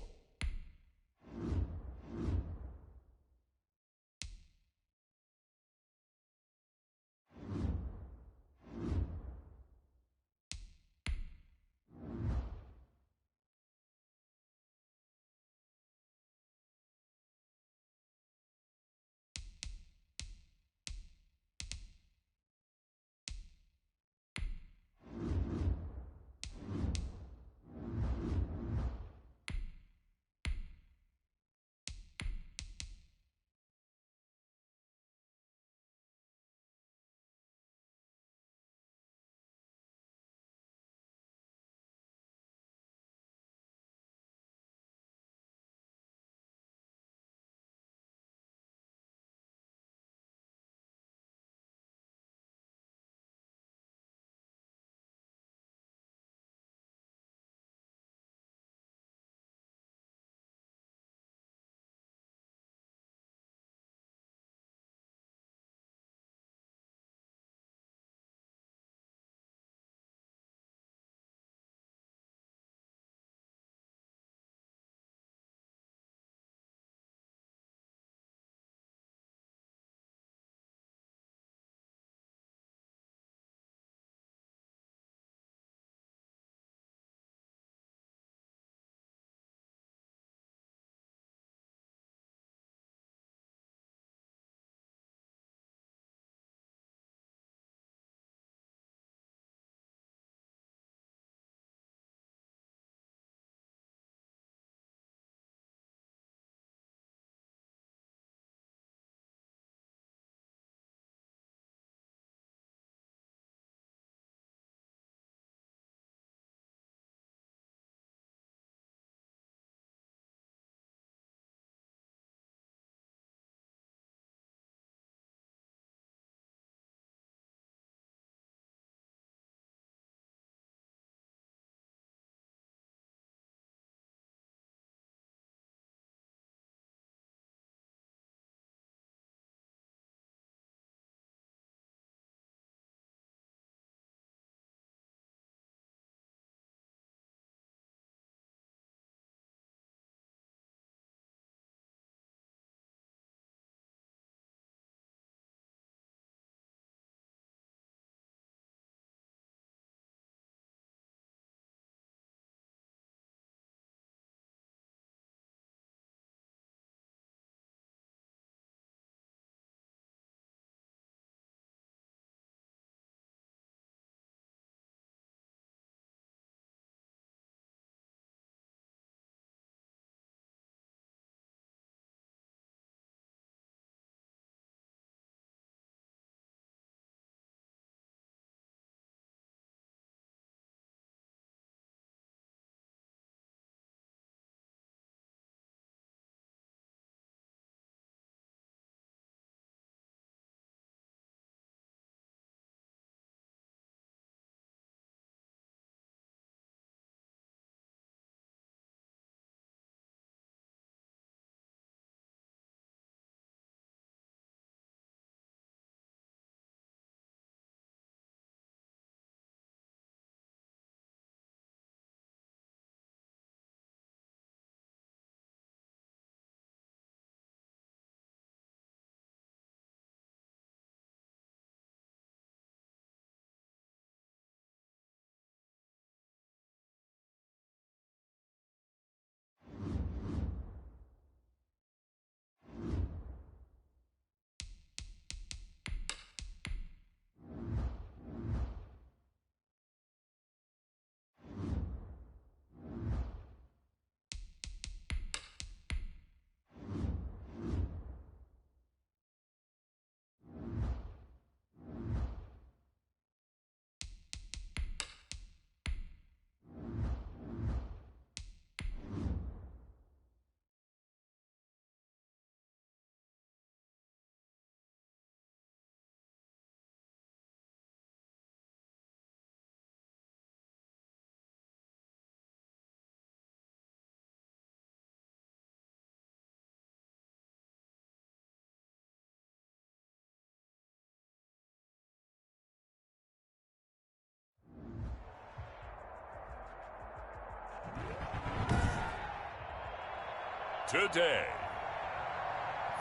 B: today.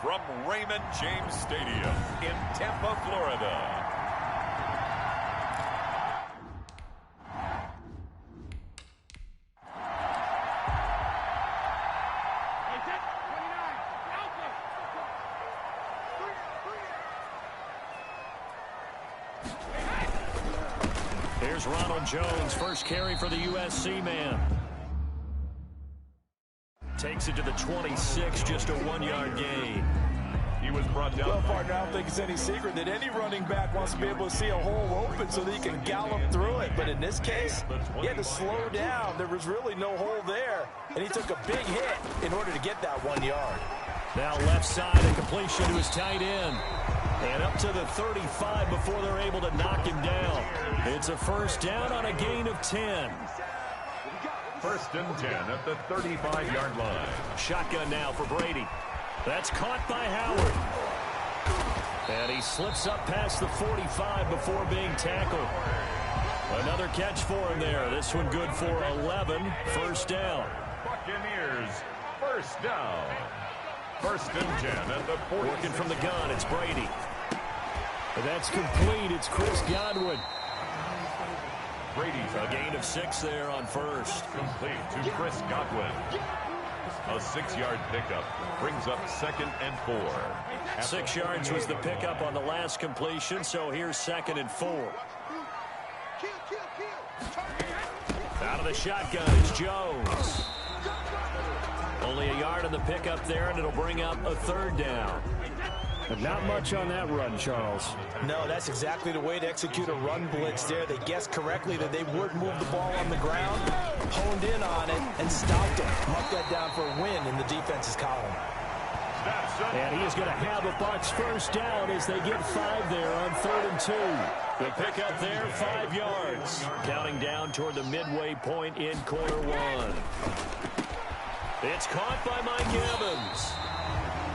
B: From Raymond James Stadium in Tampa, Florida.
D: Here's Ronald Jones, first carry for the USC man. Takes it to the 26, just a 1-yard gain.
B: He was brought down.
C: Well, partner, I don't think it's any secret that any running back wants to be able to see a hole open so that he can gallop through it. But in this case, he had to slow down. There was really no hole there, and he took a big hit in order to get that 1 yard.
D: Now left side, a completion to his tight end. And up to the 35 before they're able to knock him down. It's a first down on a gain of 10.
B: First and 10 at the 35-yard line.
D: Shotgun now for Brady. That's caught by Howard. And he slips up past the 45 before being tackled. Another catch for him there. This one good for 11. First down.
B: Buccaneers, first down. First and 10 at the 40.
D: Working from the gun, it's Brady. That's complete. It's Chris Godwin.
B: Brady's
D: a gain of 6 there on first.
B: Complete to Chris Godwin. A 6-yard pickup brings up 2nd and 4.
D: 6 yards was the pickup on the last completion, so here's 2nd and 4. Out of the shotgun is Jones. Only a yard on the pickup there, and it'll bring up a 3rd down. But not much on that run, Charles.
C: No, that's exactly the way to execute a run blitz there. They guessed correctly that they would move the ball on the ground, honed in on it, and stopped them. Mark that down for a win in the defense's column.
D: And he is going to have a Bucs first down as they get 5 there on 3rd and 2. The pickup there, 5 yards. Counting down toward the midway point in quarter 1. It's caught by Mike Evans.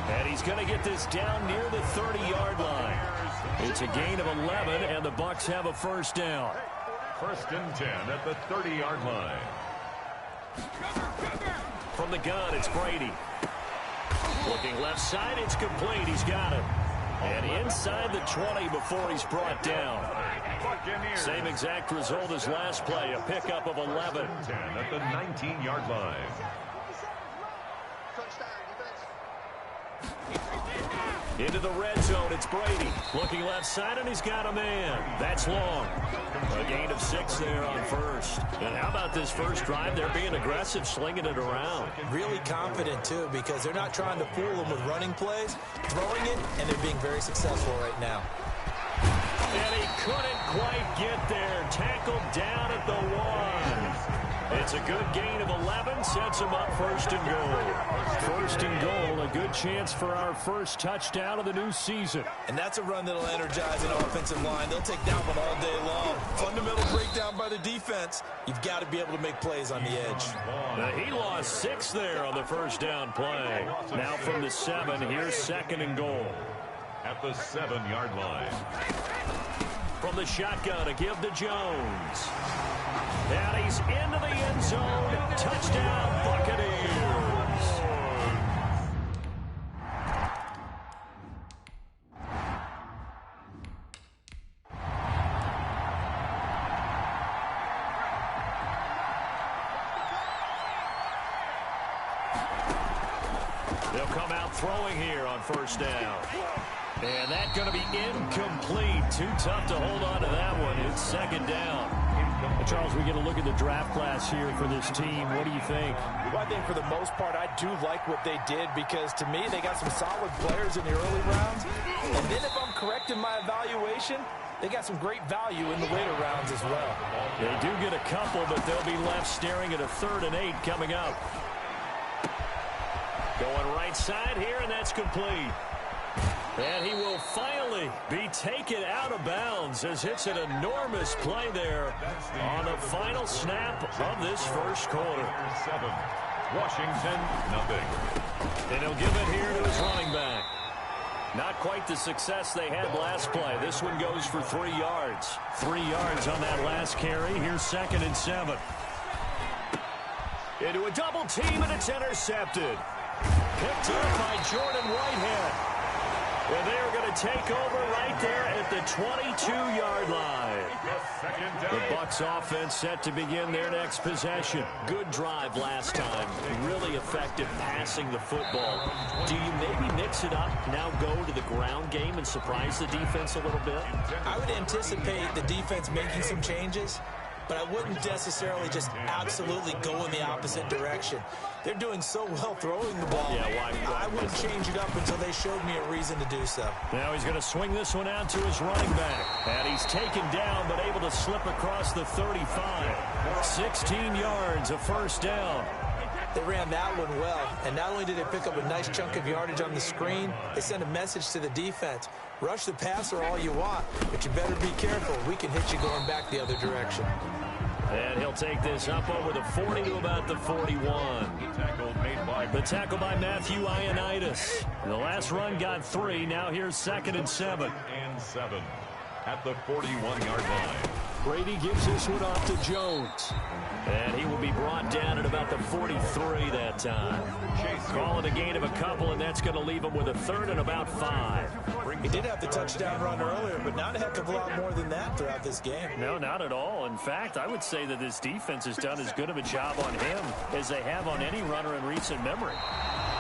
D: And he's going to get this down near the 30-yard line. It's a gain of 11, and the Bucs have a first down.
B: First and 10 at the 30-yard line.
D: From the gun, it's Brady. Looking left side, it's complete. He's got it. And inside the 20 before he's brought down. Same exact result as last play, a pickup of 11.
B: 10 at the 19-yard line.
D: Into the red zone, it's Brady. Looking left side, and he's got a man. That's long. A gain of 6 there on first. And how about this first drive? They're being aggressive, slinging it around.
C: Really confident, too, because they're not trying to fool them with running plays, throwing it, and they're being very successful right now.
D: And he couldn't quite get there. Tackled down at the 1. It's a good gain of 11, sets him up first and goal. First and goal, a good chance for our first touchdown of the new season.
C: And that's a run that'll energize an offensive line. They'll take that one all day long. Fundamental breakdown by the defense. You've got to be able to make plays on the edge.
D: He lost 6 there on the first down play. Now from the 7, here's 2nd and goal.
B: At the 7-yard line.
D: From the shotgun, a give to Jones. And he's into the end zone. Touchdown, Buccaneers. They'll come out throwing here on first down. And that's going to be incomplete. Too tough to hold on to that one. It's 2nd down. Charles, we get a look at the draft class here for this team. What do you think?
C: Well, I think for the most part, I do like what they did because, to me, they got some solid players in the early rounds. And then if I'm correct in my evaluation, they got some great value in the later rounds as well.
D: They do get a couple, but they'll be left staring at a 3rd and 8 coming up. Going right side here, and that's complete. And he will finally be taken out of bounds as it's an enormous play there on the final snap of this first quarter.
B: 7. Washington, nothing.
D: And he'll give it here to his running back. Not quite the success they had last play. This one goes for 3 yards. 3 yards on that last carry. Here's 2nd and 7. Into a double team, and it's intercepted. picked up by Jordan Whitehead. And they are going to take over right there at the 22-yard line. The Bucs offense set to begin their next possession. Good drive last time. Really effective passing the football. Do you maybe mix it up, now go to the ground game and surprise the defense a little bit?
C: I would anticipate the defense making some changes, but I wouldn't necessarily just absolutely go in the opposite direction. They're doing so well throwing the ball.
D: Yeah, why
C: I wouldn't change it up until they showed me a reason to do so.
D: Now he's going to swing this one out to his running back. And he's taken down, but able to slip across the 35. 16 yards, a first down.
C: They ran that one well, and not only did they pick up a nice chunk of yardage on the screen, they sent a message to the defense. Rush the passer all you want, but you better be careful. We can hit you going back the other direction.
D: And he'll take this up over the 40 to about the 41. The tackle by Matthew Ioannidis. The last run got 3. Now here's 2nd and 7.
B: And 7 at the 41-yard line.
D: Brady gives this one off to Jones. And he will be brought down at about the 43 that time. Calling a gain of a couple, and that's going to leave him with a 3rd and about 5.
C: He did have the touchdown run earlier, but not a heck of a lot more than that throughout this game.
D: No, not at all. In fact, I would say that this defense has done as good of a job on him as they have on any runner in recent memory.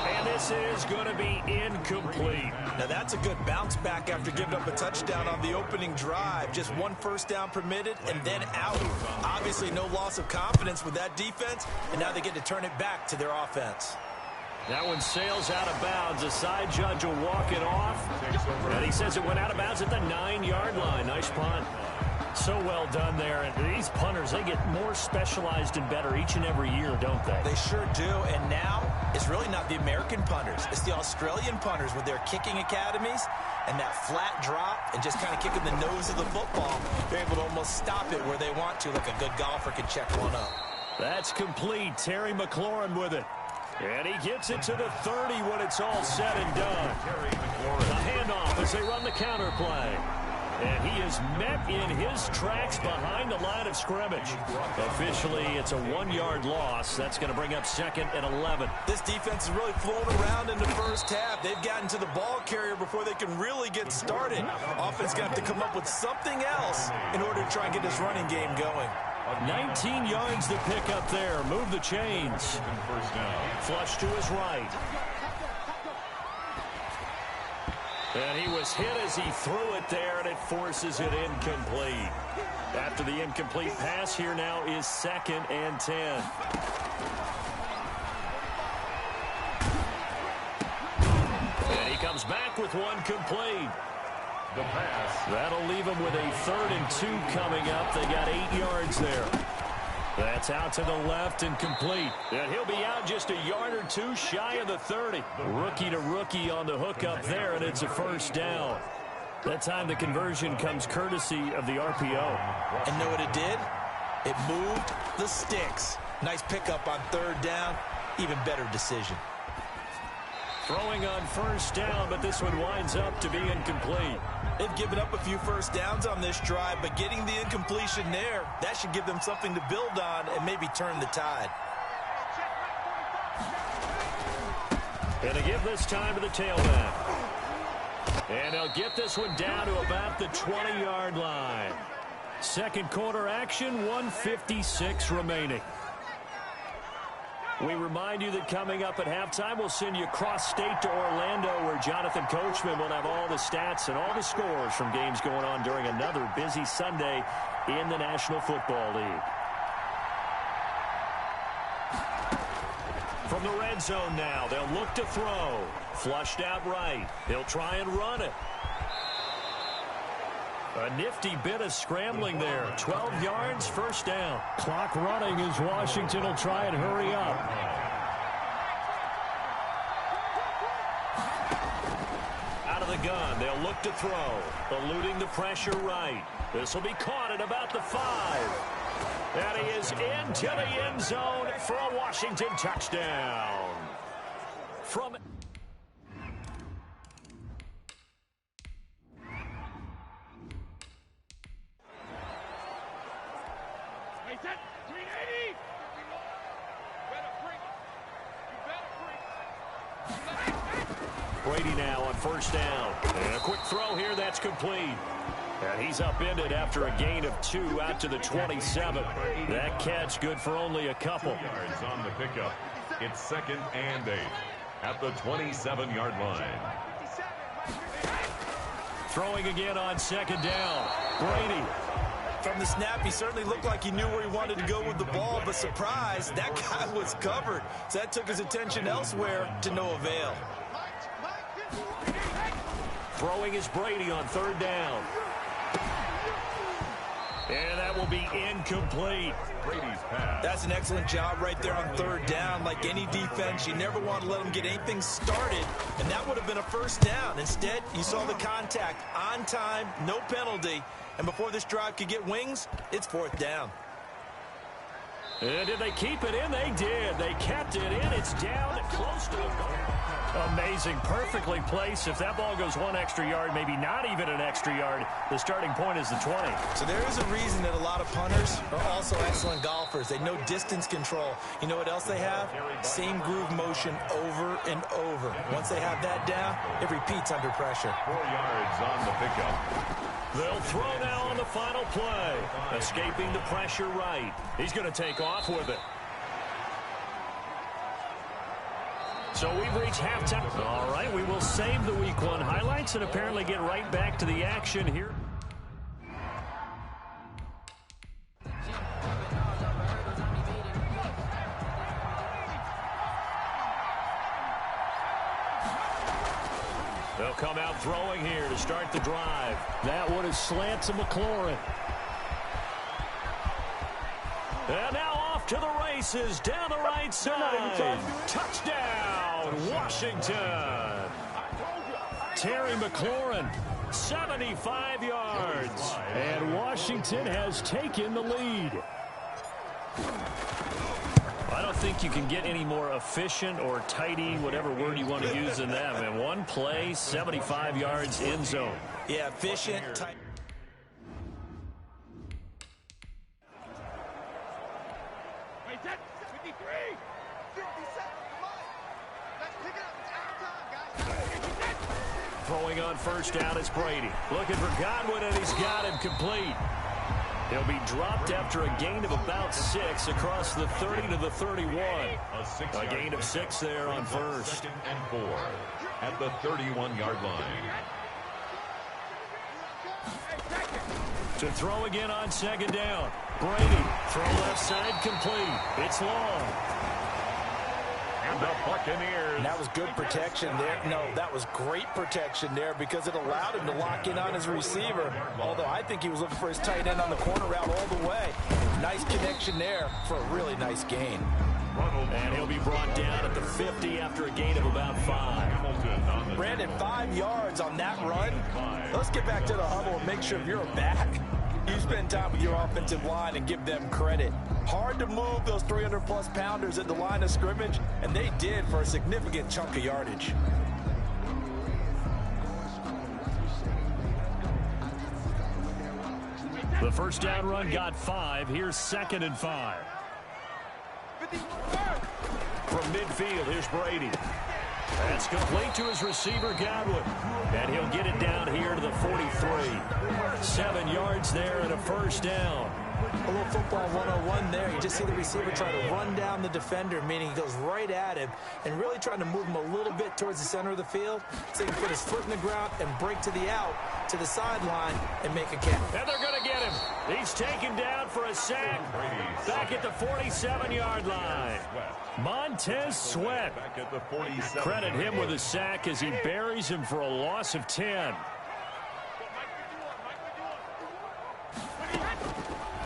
D: And this is going to be incomplete.
C: Now that's a good bounce back after giving up a touchdown on the opening drive. Just 1 first down permitted and then out. Obviously no loss of confidence with that defense, and now they get to turn it back to their offense.
D: That one sails out of bounds. A side judge will walk it off. And he says it went out of bounds at the 9-yard line. Nice punt. So well done there. And these punters, they get more specialized and better each and every year, don't they?
C: They sure do. And now it's really not the American punters. It's the Australian punters with their kicking academies and that flat drop and just kind of kicking the nose of the football. They're able to almost stop it where they want to, like a good golfer can check one up.
D: That's complete. Terry McLaurin with it. And he gets it to the 30 when it's all said and done. The handoff as they run the counter play. And he is met in his tracks behind the line of scrimmage. Officially, it's a 1-yard loss. That's going to bring up 2nd and 11.
C: This defense is really flown around in the first half. They've gotten to the ball carrier before they can really get started. Offense got to come up with something else in order to try and get this running game going.
D: 19 yards to pick up there. Move the chains. Flush to his right. And he was hit as he threw it there, and it forces it incomplete. After the incomplete pass, here now is 2nd and 10. And he comes back with one complete.
B: The pass.
D: That'll leave him with a 3rd and 2 coming up. They got 8 yards there. That's out to the left and complete. And he'll be out just a yard or 2 shy of the 30. Rookie to rookie on the hook up there, and it's a first down. That time the conversion comes courtesy of the RPO.
C: And know what it did? It moved the sticks. Nice pickup on 3rd down. Even better decision.
D: Throwing on first down, but this one winds up to be incomplete.
C: They've given up a few first downs on this drive, but getting the incompletion there, that should give them something to build on and maybe turn the tide.
D: And to give this time to the tailback. And they'll get this one down to about the 20-yard line. Second quarter action, 1:56 remaining. We remind you that coming up at halftime, we'll send you cross-state to Orlando, where Jonathan Coachman will have all the stats and all the scores from games going on during another busy Sunday in the National Football League. From the red zone now, they'll look to throw. Flushed out right. He'll try and run it. A nifty bit of scrambling there. 12 yards, first down. Clock running as Washington will try and hurry up. Out of the gun, they'll look to throw. Eluding the pressure right. This will be caught at about the 5. And he is into the end zone for a Washington touchdown. From...
A: Brady now on first down. And a quick throw here that's complete. And he's upended after a gain of 2 out to the 27. That catch good for only a couple.
B: Yards on the pickup. It's 2nd and 8 at the 27-yard line.
A: Throwing again on 2nd down. Brady.
C: From the snap, he certainly looked like he knew where he wanted to go with the ball, but surprise, that guy was covered. So that took his attention elsewhere to no avail.
A: Throwing is Brady on 3rd down. And that will be incomplete.
B: Brady's pass.
C: That's an excellent job right there on 3rd down. Like any defense, you never want to let them get anything started, and that would have been a first down. Instead, you saw the contact on time, no penalty, and before this drive could get wings, it's 4th down.
A: And did they keep it in? They did. They kept it in. It's down close to a goal. Amazing. Perfectly placed. If that ball goes 1 extra yard, maybe not even an extra yard, the starting point is the 20.
C: So there is a reason that a lot of punters are also excellent golfers. They know distance control. You know what else they have? Same groove motion over and over. Once they have that down, it repeats under pressure.
B: 4 yards on the pickup.
A: They'll throw now on the final play. Escaping the pressure right. He's going to take off with it. So we've reached halftime. All right, we will save the Week 1 highlights and apparently get right back to the action here. They'll come out throwing here to start the drive.
D: That one is slant to McLaurin.
A: And now off to the races down the right side. Touchdown, Washington.
D: Terry McLaurin, 75 yards. And Washington has taken the lead.
A: I don't think you can get any more efficient or tidy, whatever word you want to use in that. Man, one play, 75 yards, end zone.
C: Yeah, efficient, tight.
A: Throwing on first down is Brady. Looking for Godwin, and he's got him complete. He'll be dropped after a gain of about 6 across the 30 to the 31. A gain of 6 there on first.
B: 2nd and 4 at the 31-yard line.
A: To throw again on 2nd down. Brady, throw left side complete. It's long.
B: And the Buccaneers.
C: And that was good protection there. No, that was great protection there because it allowed him to lock in on his receiver. Although I think he was looking for his tight end on the corner route all the way. Nice connection there for a really nice gain.
A: And he'll be brought down at the 50 after a gain of about 5.
C: Brandon, 5 yards on that run. Let's get back to the huddle and make sure if you're a back, you spend time with your offensive line and give them credit. Hard to move those 300-plus pounders at the line of scrimmage, and they did for a significant chunk of yardage.
D: The first down run got 5. Here's 2nd and 5.
A: From midfield, here's Brady. That's complete to his receiver, Godwin. And he'll get it down here to the 43. 7 yards there and a first down.
C: A little football 101 there. You just see the receiver try to run down the defender, meaning he goes right at him and really trying to move him a little bit towards the center of the field so he can put his foot in the ground and break to the out, to the sideline, and make a catch.
A: And they're going to get him. He's taken down for a sack back at the 47-yard line. Montez Sweat.
B: Back at the 47.
A: Credit him with a sack as he buries him for a loss of 10.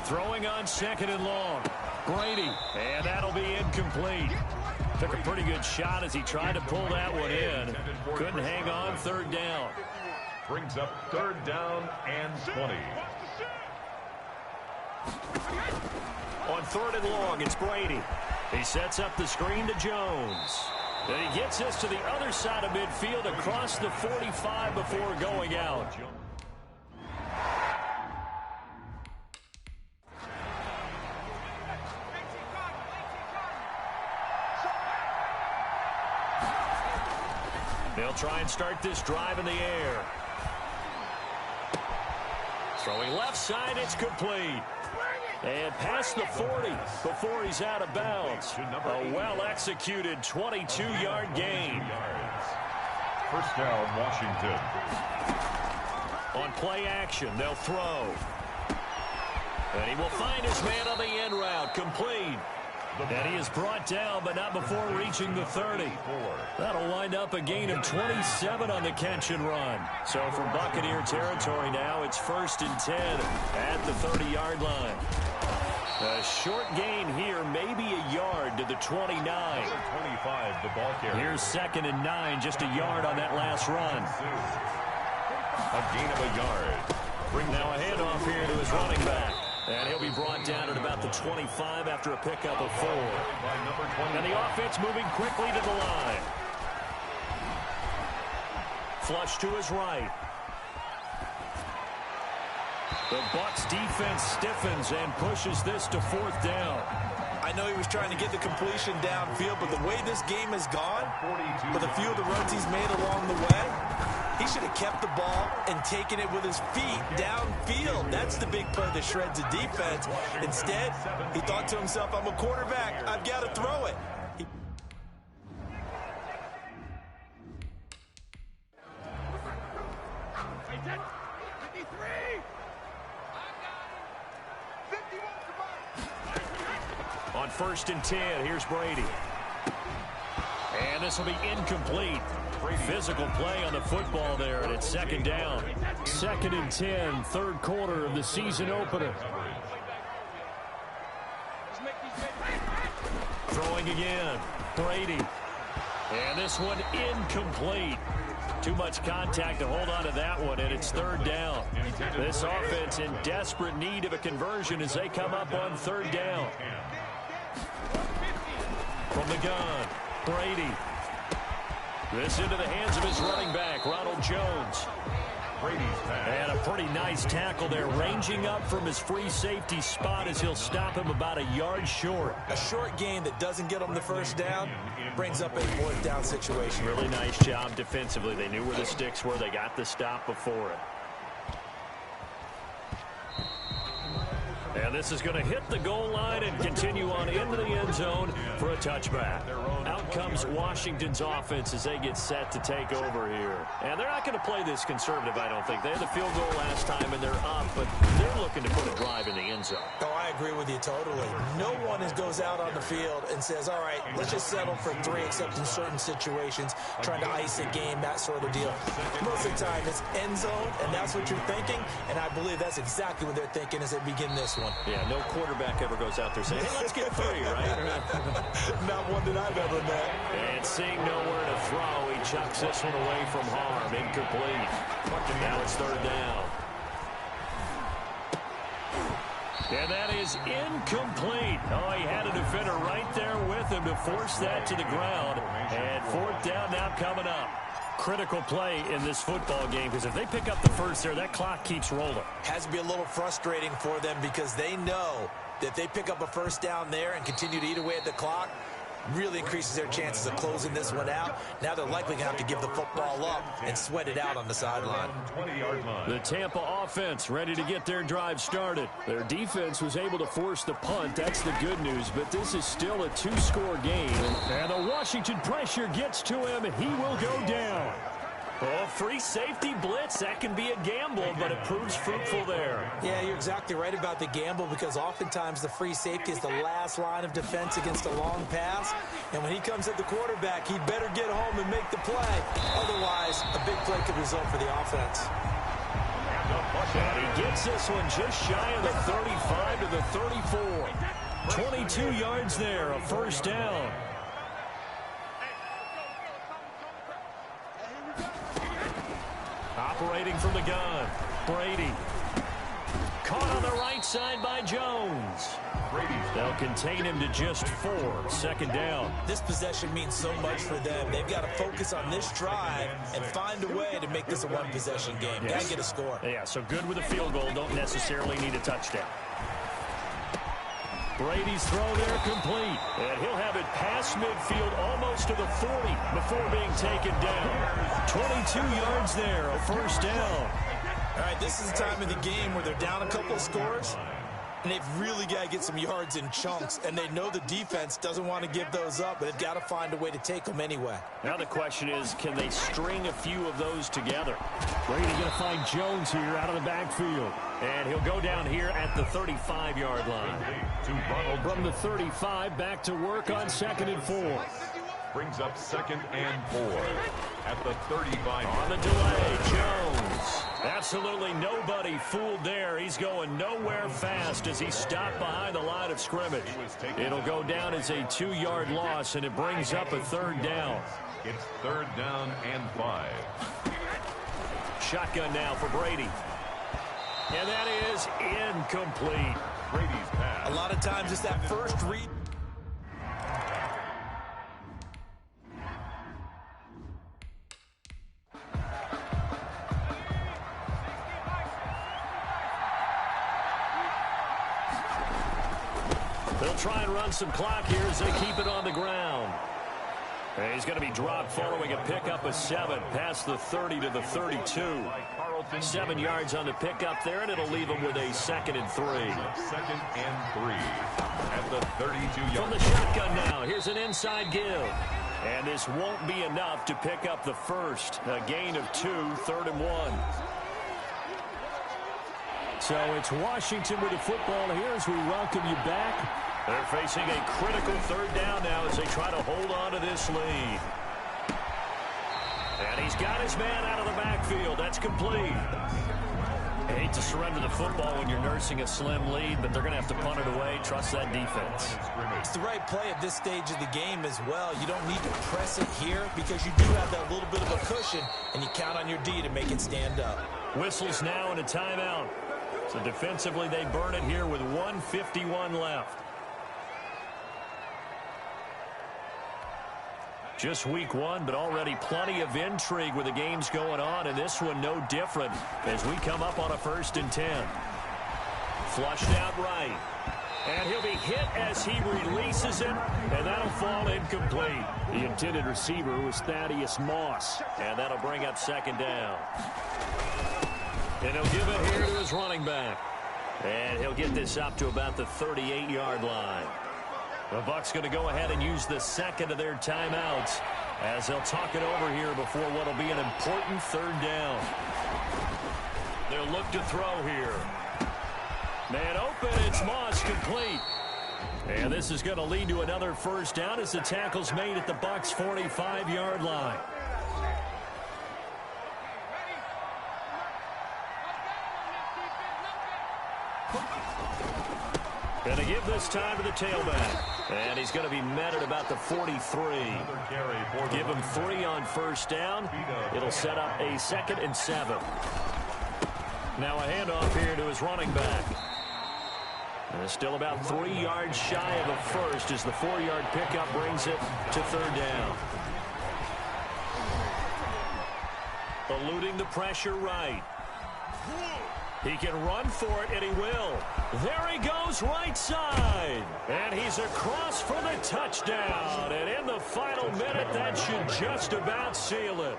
A: Throwing on 2nd and long. Brady, and that'll be incomplete. Took a pretty good shot as he tried to pull that one in. Couldn't hang on 3rd down.
B: Brings up 3rd down and 20.
A: On 3rd and long, it's Brady. He sets up the screen to Jones. And he gets us to the other side of midfield across the 45 before going out. They'll try and start this drive in the air. Throwing left side, it's complete. And past the 40 before he's out of bounds. A well-executed 22-yard gain.
B: First down, Washington.
A: On play action, they'll throw. And he will find his man on the end route, complete. And he is brought down, but not before reaching the 30. That'll wind up a gain of 27 on the catch and run. So from Buccaneer territory now, it's 1st and 10 at the 30-yard line. A short gain here, maybe a yard to the 29.
B: 25, the ball carrier.
A: Here's 2nd and 9, just a yard on that last run.
B: A gain of a yard.
A: Now a handoff here to his running back. And he'll be brought down at about the 25 after a pickup of 4. And the offense moving quickly to the line. Flush to his right. The Bucs defense stiffens and pushes this to 4th down.
C: I know he was trying to get the completion downfield, but the way this game has gone, with a few of the runs he's made along the way, he should have kept the ball and taken it with his feet downfield. That's the big play that shreds the defense. Instead, he thought to himself, I'm a quarterback. I've got to throw it.
A: On 1st and 10, here's Brady. And this will be incomplete. Physical play on the football there, and it's 2nd down. 2nd and 10, 3rd quarter of the season opener. Throwing again, Brady. And this one incomplete. Too much contact to hold on to that one, and it's 3rd down. This offense in desperate need of a conversion as they come up on 3rd down. From the gun, Brady. This into the hands of his running back, Ronald Jones. And a pretty nice tackle there, ranging up from his free safety spot as he'll stop him about a yard short.
C: A short gain that doesn't get him the 1st down brings up a 4th down situation.
A: Really nice job defensively. They knew where the sticks were. They got the stop before it. And this is going to hit the goal line and continue on into the end zone for a touchback. Out comes Washington's offense as they get set to take over here. And they're not going to play this conservative, I don't think. They had the field goal last time, and they're up, but they're looking to put a drive in the end zone.
C: Oh, I agree with you totally. No one goes out on the field and says, all right, let's just settle for 3, except in certain situations, trying to ice a game, that sort of deal. Most of the time, it's end zone, and that's what you're thinking, and I believe that's exactly what they're thinking as they begin this one.
A: Yeah, no quarterback ever goes out there saying, hey, let's get 3, right?
C: Not one that I've ever met.
A: And seeing nowhere to throw, he chucks this one away from harm. Incomplete. Now it's 3rd down. And that is incomplete. Oh, he had a defender right there with him to force that to the ground. And 4th down now coming up. Critical play in this football game, because if they pick up the first there, that clock keeps rolling.
C: Has to be a little frustrating for them because they know that they pick up a 1st down there and continue to eat away at the clock, really increases their chances of closing this one out. Now they're likely going to have to give the football up and sweat it out on the sideline.
A: The Tampa offense ready to get their drive started. Their defense was able to force the punt. That's the good news, but this is still a 2-score game. And the Washington pressure gets to him, and he will go down. Oh, free safety blitz, that can be a gamble, but it proves fruitful there.
C: Yeah, you're exactly right about the gamble, because oftentimes the free safety is the last line of defense against a long pass. And when he comes at the quarterback, he'd better get home and make the play. Otherwise, a big play could result for the offense.
A: And he gets this one just shy of the 35 to the 34. 22 yards there, a 1st down. Operating from the gun, Brady. Caught on the right side by Jones. They'll contain him to just 4. 2nd down.
C: This possession means so much for them. They've got to focus on this drive and find a way to make this a 1-possession game.
A: Yes.
C: Got to get a score.
A: Yeah, so good with a field goal. Don't necessarily need a touchdown.
D: Brady's throw there complete. And he'll have it past midfield almost to the 40 before being taken down. 22 yards there, a first down.
C: All right, this is the time of the game where they're down a couple of scores, and they've really got to get some yards in chunks, and they know the defense doesn't want to give those up, but they've got to find a way to take them anyway.
D: Now the question is, can they string a few of those together? Brady going to find Jones here out of the backfield. And he'll go down here at the 35-yard line. From the 35, back to work on 2nd and 4.
B: Brings up 2nd and 4 at the 35.
D: On the delay, Jones. Absolutely nobody fooled there. He's going nowhere fast as he stopped behind the line of scrimmage. It'll go down as a 2-yard loss, and it brings up a 3rd down.
B: It's 3rd down and 5.
D: Shotgun now for Brady. And that is incomplete.
B: Brady's pass.
C: A lot of times it's that first read.
D: They'll try and run some clock here as they keep it on the ground. And he's going to be dropped following a pickup of 7 past the 30 to the 32. 7 yards on the pickup there, and it'll leave him with a 2nd and 3.
B: 2nd and 3 at the 32-yard.
D: From the shotgun now, here's an inside give. And this won't be enough to pick up the first. A gain of 2, 3rd and 1. So it's Washington with the football here as we welcome you back. They're facing a critical 3rd down now as they try to hold on to this lead. And he's got his man out of the backfield. That's complete. I hate to surrender the football when you're nursing a slim lead, but they're going to have to punt it away. Trust that defense.
C: It's the right play at this stage of the game as well. You don't need to press it here because you do have that little bit of a cushion, and you count on your D to make it stand up.
D: Whistles now and a timeout. So defensively, they burn it here with 1:51 left. Just week 1, but already plenty of intrigue with the games going on, and this one no different as we come up on a 1st and 10. Flushed out right. And he'll be hit as he releases it, and that'll fall incomplete. The intended receiver was Thaddeus Moss, and that'll bring up 2nd down. And he'll give it here to his running back. And he'll get this up to about the 38-yard line. The Bucs going to go ahead and use the 2nd of their timeouts as they'll talk it over here before what will be an important 3rd down. They'll look to throw here. Man open, it's Moss, complete. And this is going to lead to another 1st down as the tackle's made at the Bucs' 45-yard line. Going to give this time to the tailback. And he's going to be met at about the 43. Give him 3 on 1st down. It'll set up a 2nd and 7. Now a handoff here to his running back. And it's still about 3 yards shy of a first as the 4-yard pickup brings it to 3rd down. Eluding the pressure right. He can run for it, and he will. There he goes, right side. And he's across for the touchdown. And in the final minute, that should just about seal it.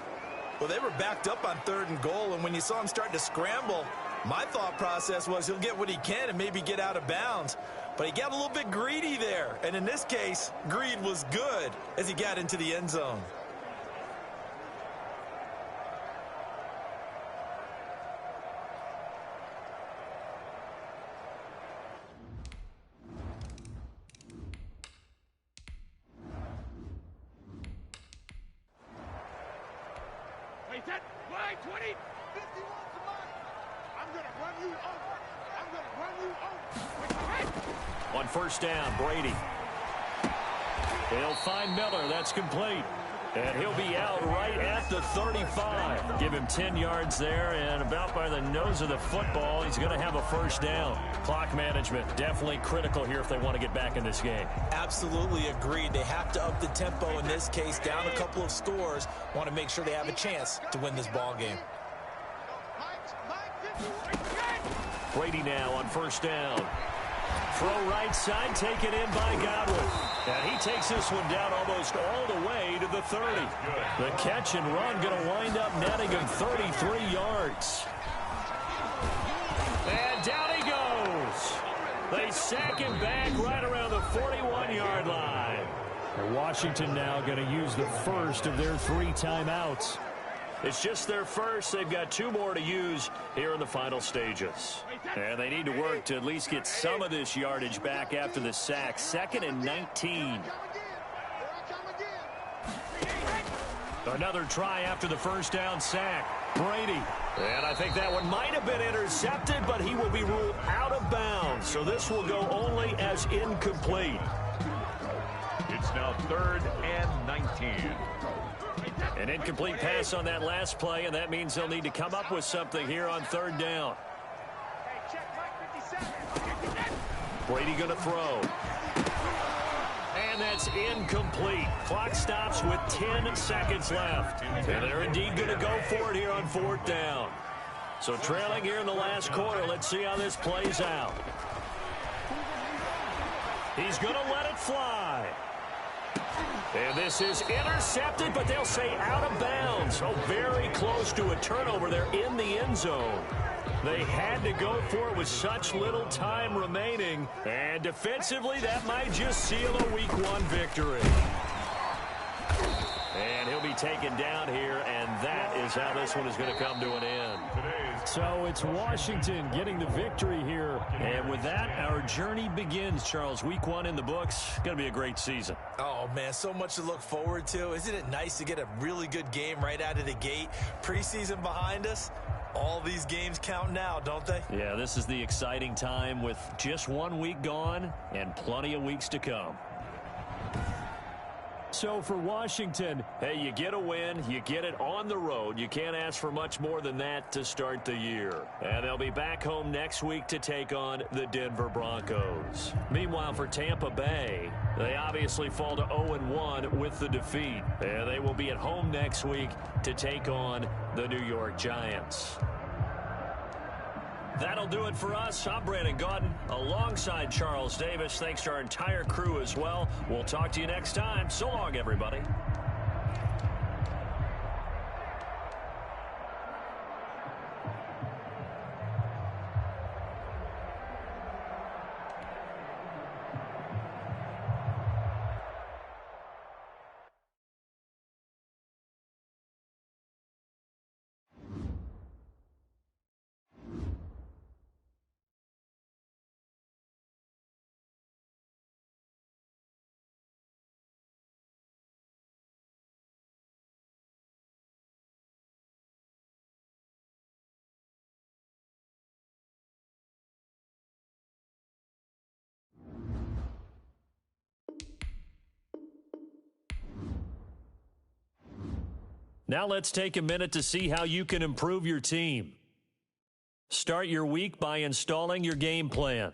C: Well, they were backed up on 3rd and goal, and when you saw him start to scramble, my thought process was he'll get what he can and maybe get out of bounds. But he got a little bit greedy there. And in this case, greed was good as he got into the end zone.
F: Set, wide, 20, 51 to mine. I'm going to run you over. I'm going to run you over.
D: On 1st down, Brady. He'll find Miller. That's complete. And he'll be out right at the 35. Give him 10 yards there, and about by the nose of the football, he's going to have a 1st down. Clock management, definitely critical here if they want to get back in this game.
C: Absolutely agreed. They have to up the tempo in this case, down a couple of scores. Want to make sure they have a chance to win this ball game.
D: Brady now on 1st down. Throw right side, taken in by Godwin. And he takes this one down almost all the way to the 30. The catch and run going to wind up netting him 33 yards. And down he goes. They sack him back right around the 41-yard line. And Washington now going to use the first of their 3 timeouts. It's just their first. They've got 2 more to use here in the final stages. And they need to work to at least get some of this yardage back after the sack. 2nd and 19. Another try after the first down sack. Brady. And I think that one might have been intercepted, but he will be ruled out of bounds. So this will go only as incomplete.
B: It's now 3rd and 19.
D: An incomplete pass on that last play, and that means they'll need to come up with something here on 3rd down. Brady going to throw. And that's incomplete. Clock stops with 10 seconds left. And they're indeed going to go for it here on 4th down. So trailing here in the last quarter. Let's see how this plays out. He's going to let it fly. And this is intercepted, but they'll say out of bounds. Oh, very close to a turnover there in the end zone. They had to go for it with such little time remaining. And defensively, that might just seal a Week 1 victory. And he'll be taken down here, and that is how this one is going to come to an end. So it's Washington getting the victory here. And with that, our journey begins, Charles. Week 1 in the books. Going to be a great season.
C: Oh, man, so much to look forward to. Isn't it nice to get a really good game right out of the gate? Preseason behind us. All these games count now, don't they?
D: Yeah, this is the exciting time with just 1 week gone and plenty of weeks to come. So for Washington, hey, you get a win, you get it on the road. You can't ask for much more than that to start the year. And they'll be back home next week to take on the Denver Broncos. Meanwhile, for Tampa Bay, they obviously fall to 0-1 with the defeat. And they will be at home next week to take on the New York Giants. That'll do it for us. I'm Brandon Gaudin alongside Charles Davis. Thanks to our entire crew as well. We'll talk to you next time. So long, everybody. Now let's take a minute to see how you can improve your team. Start your week by installing your game plan.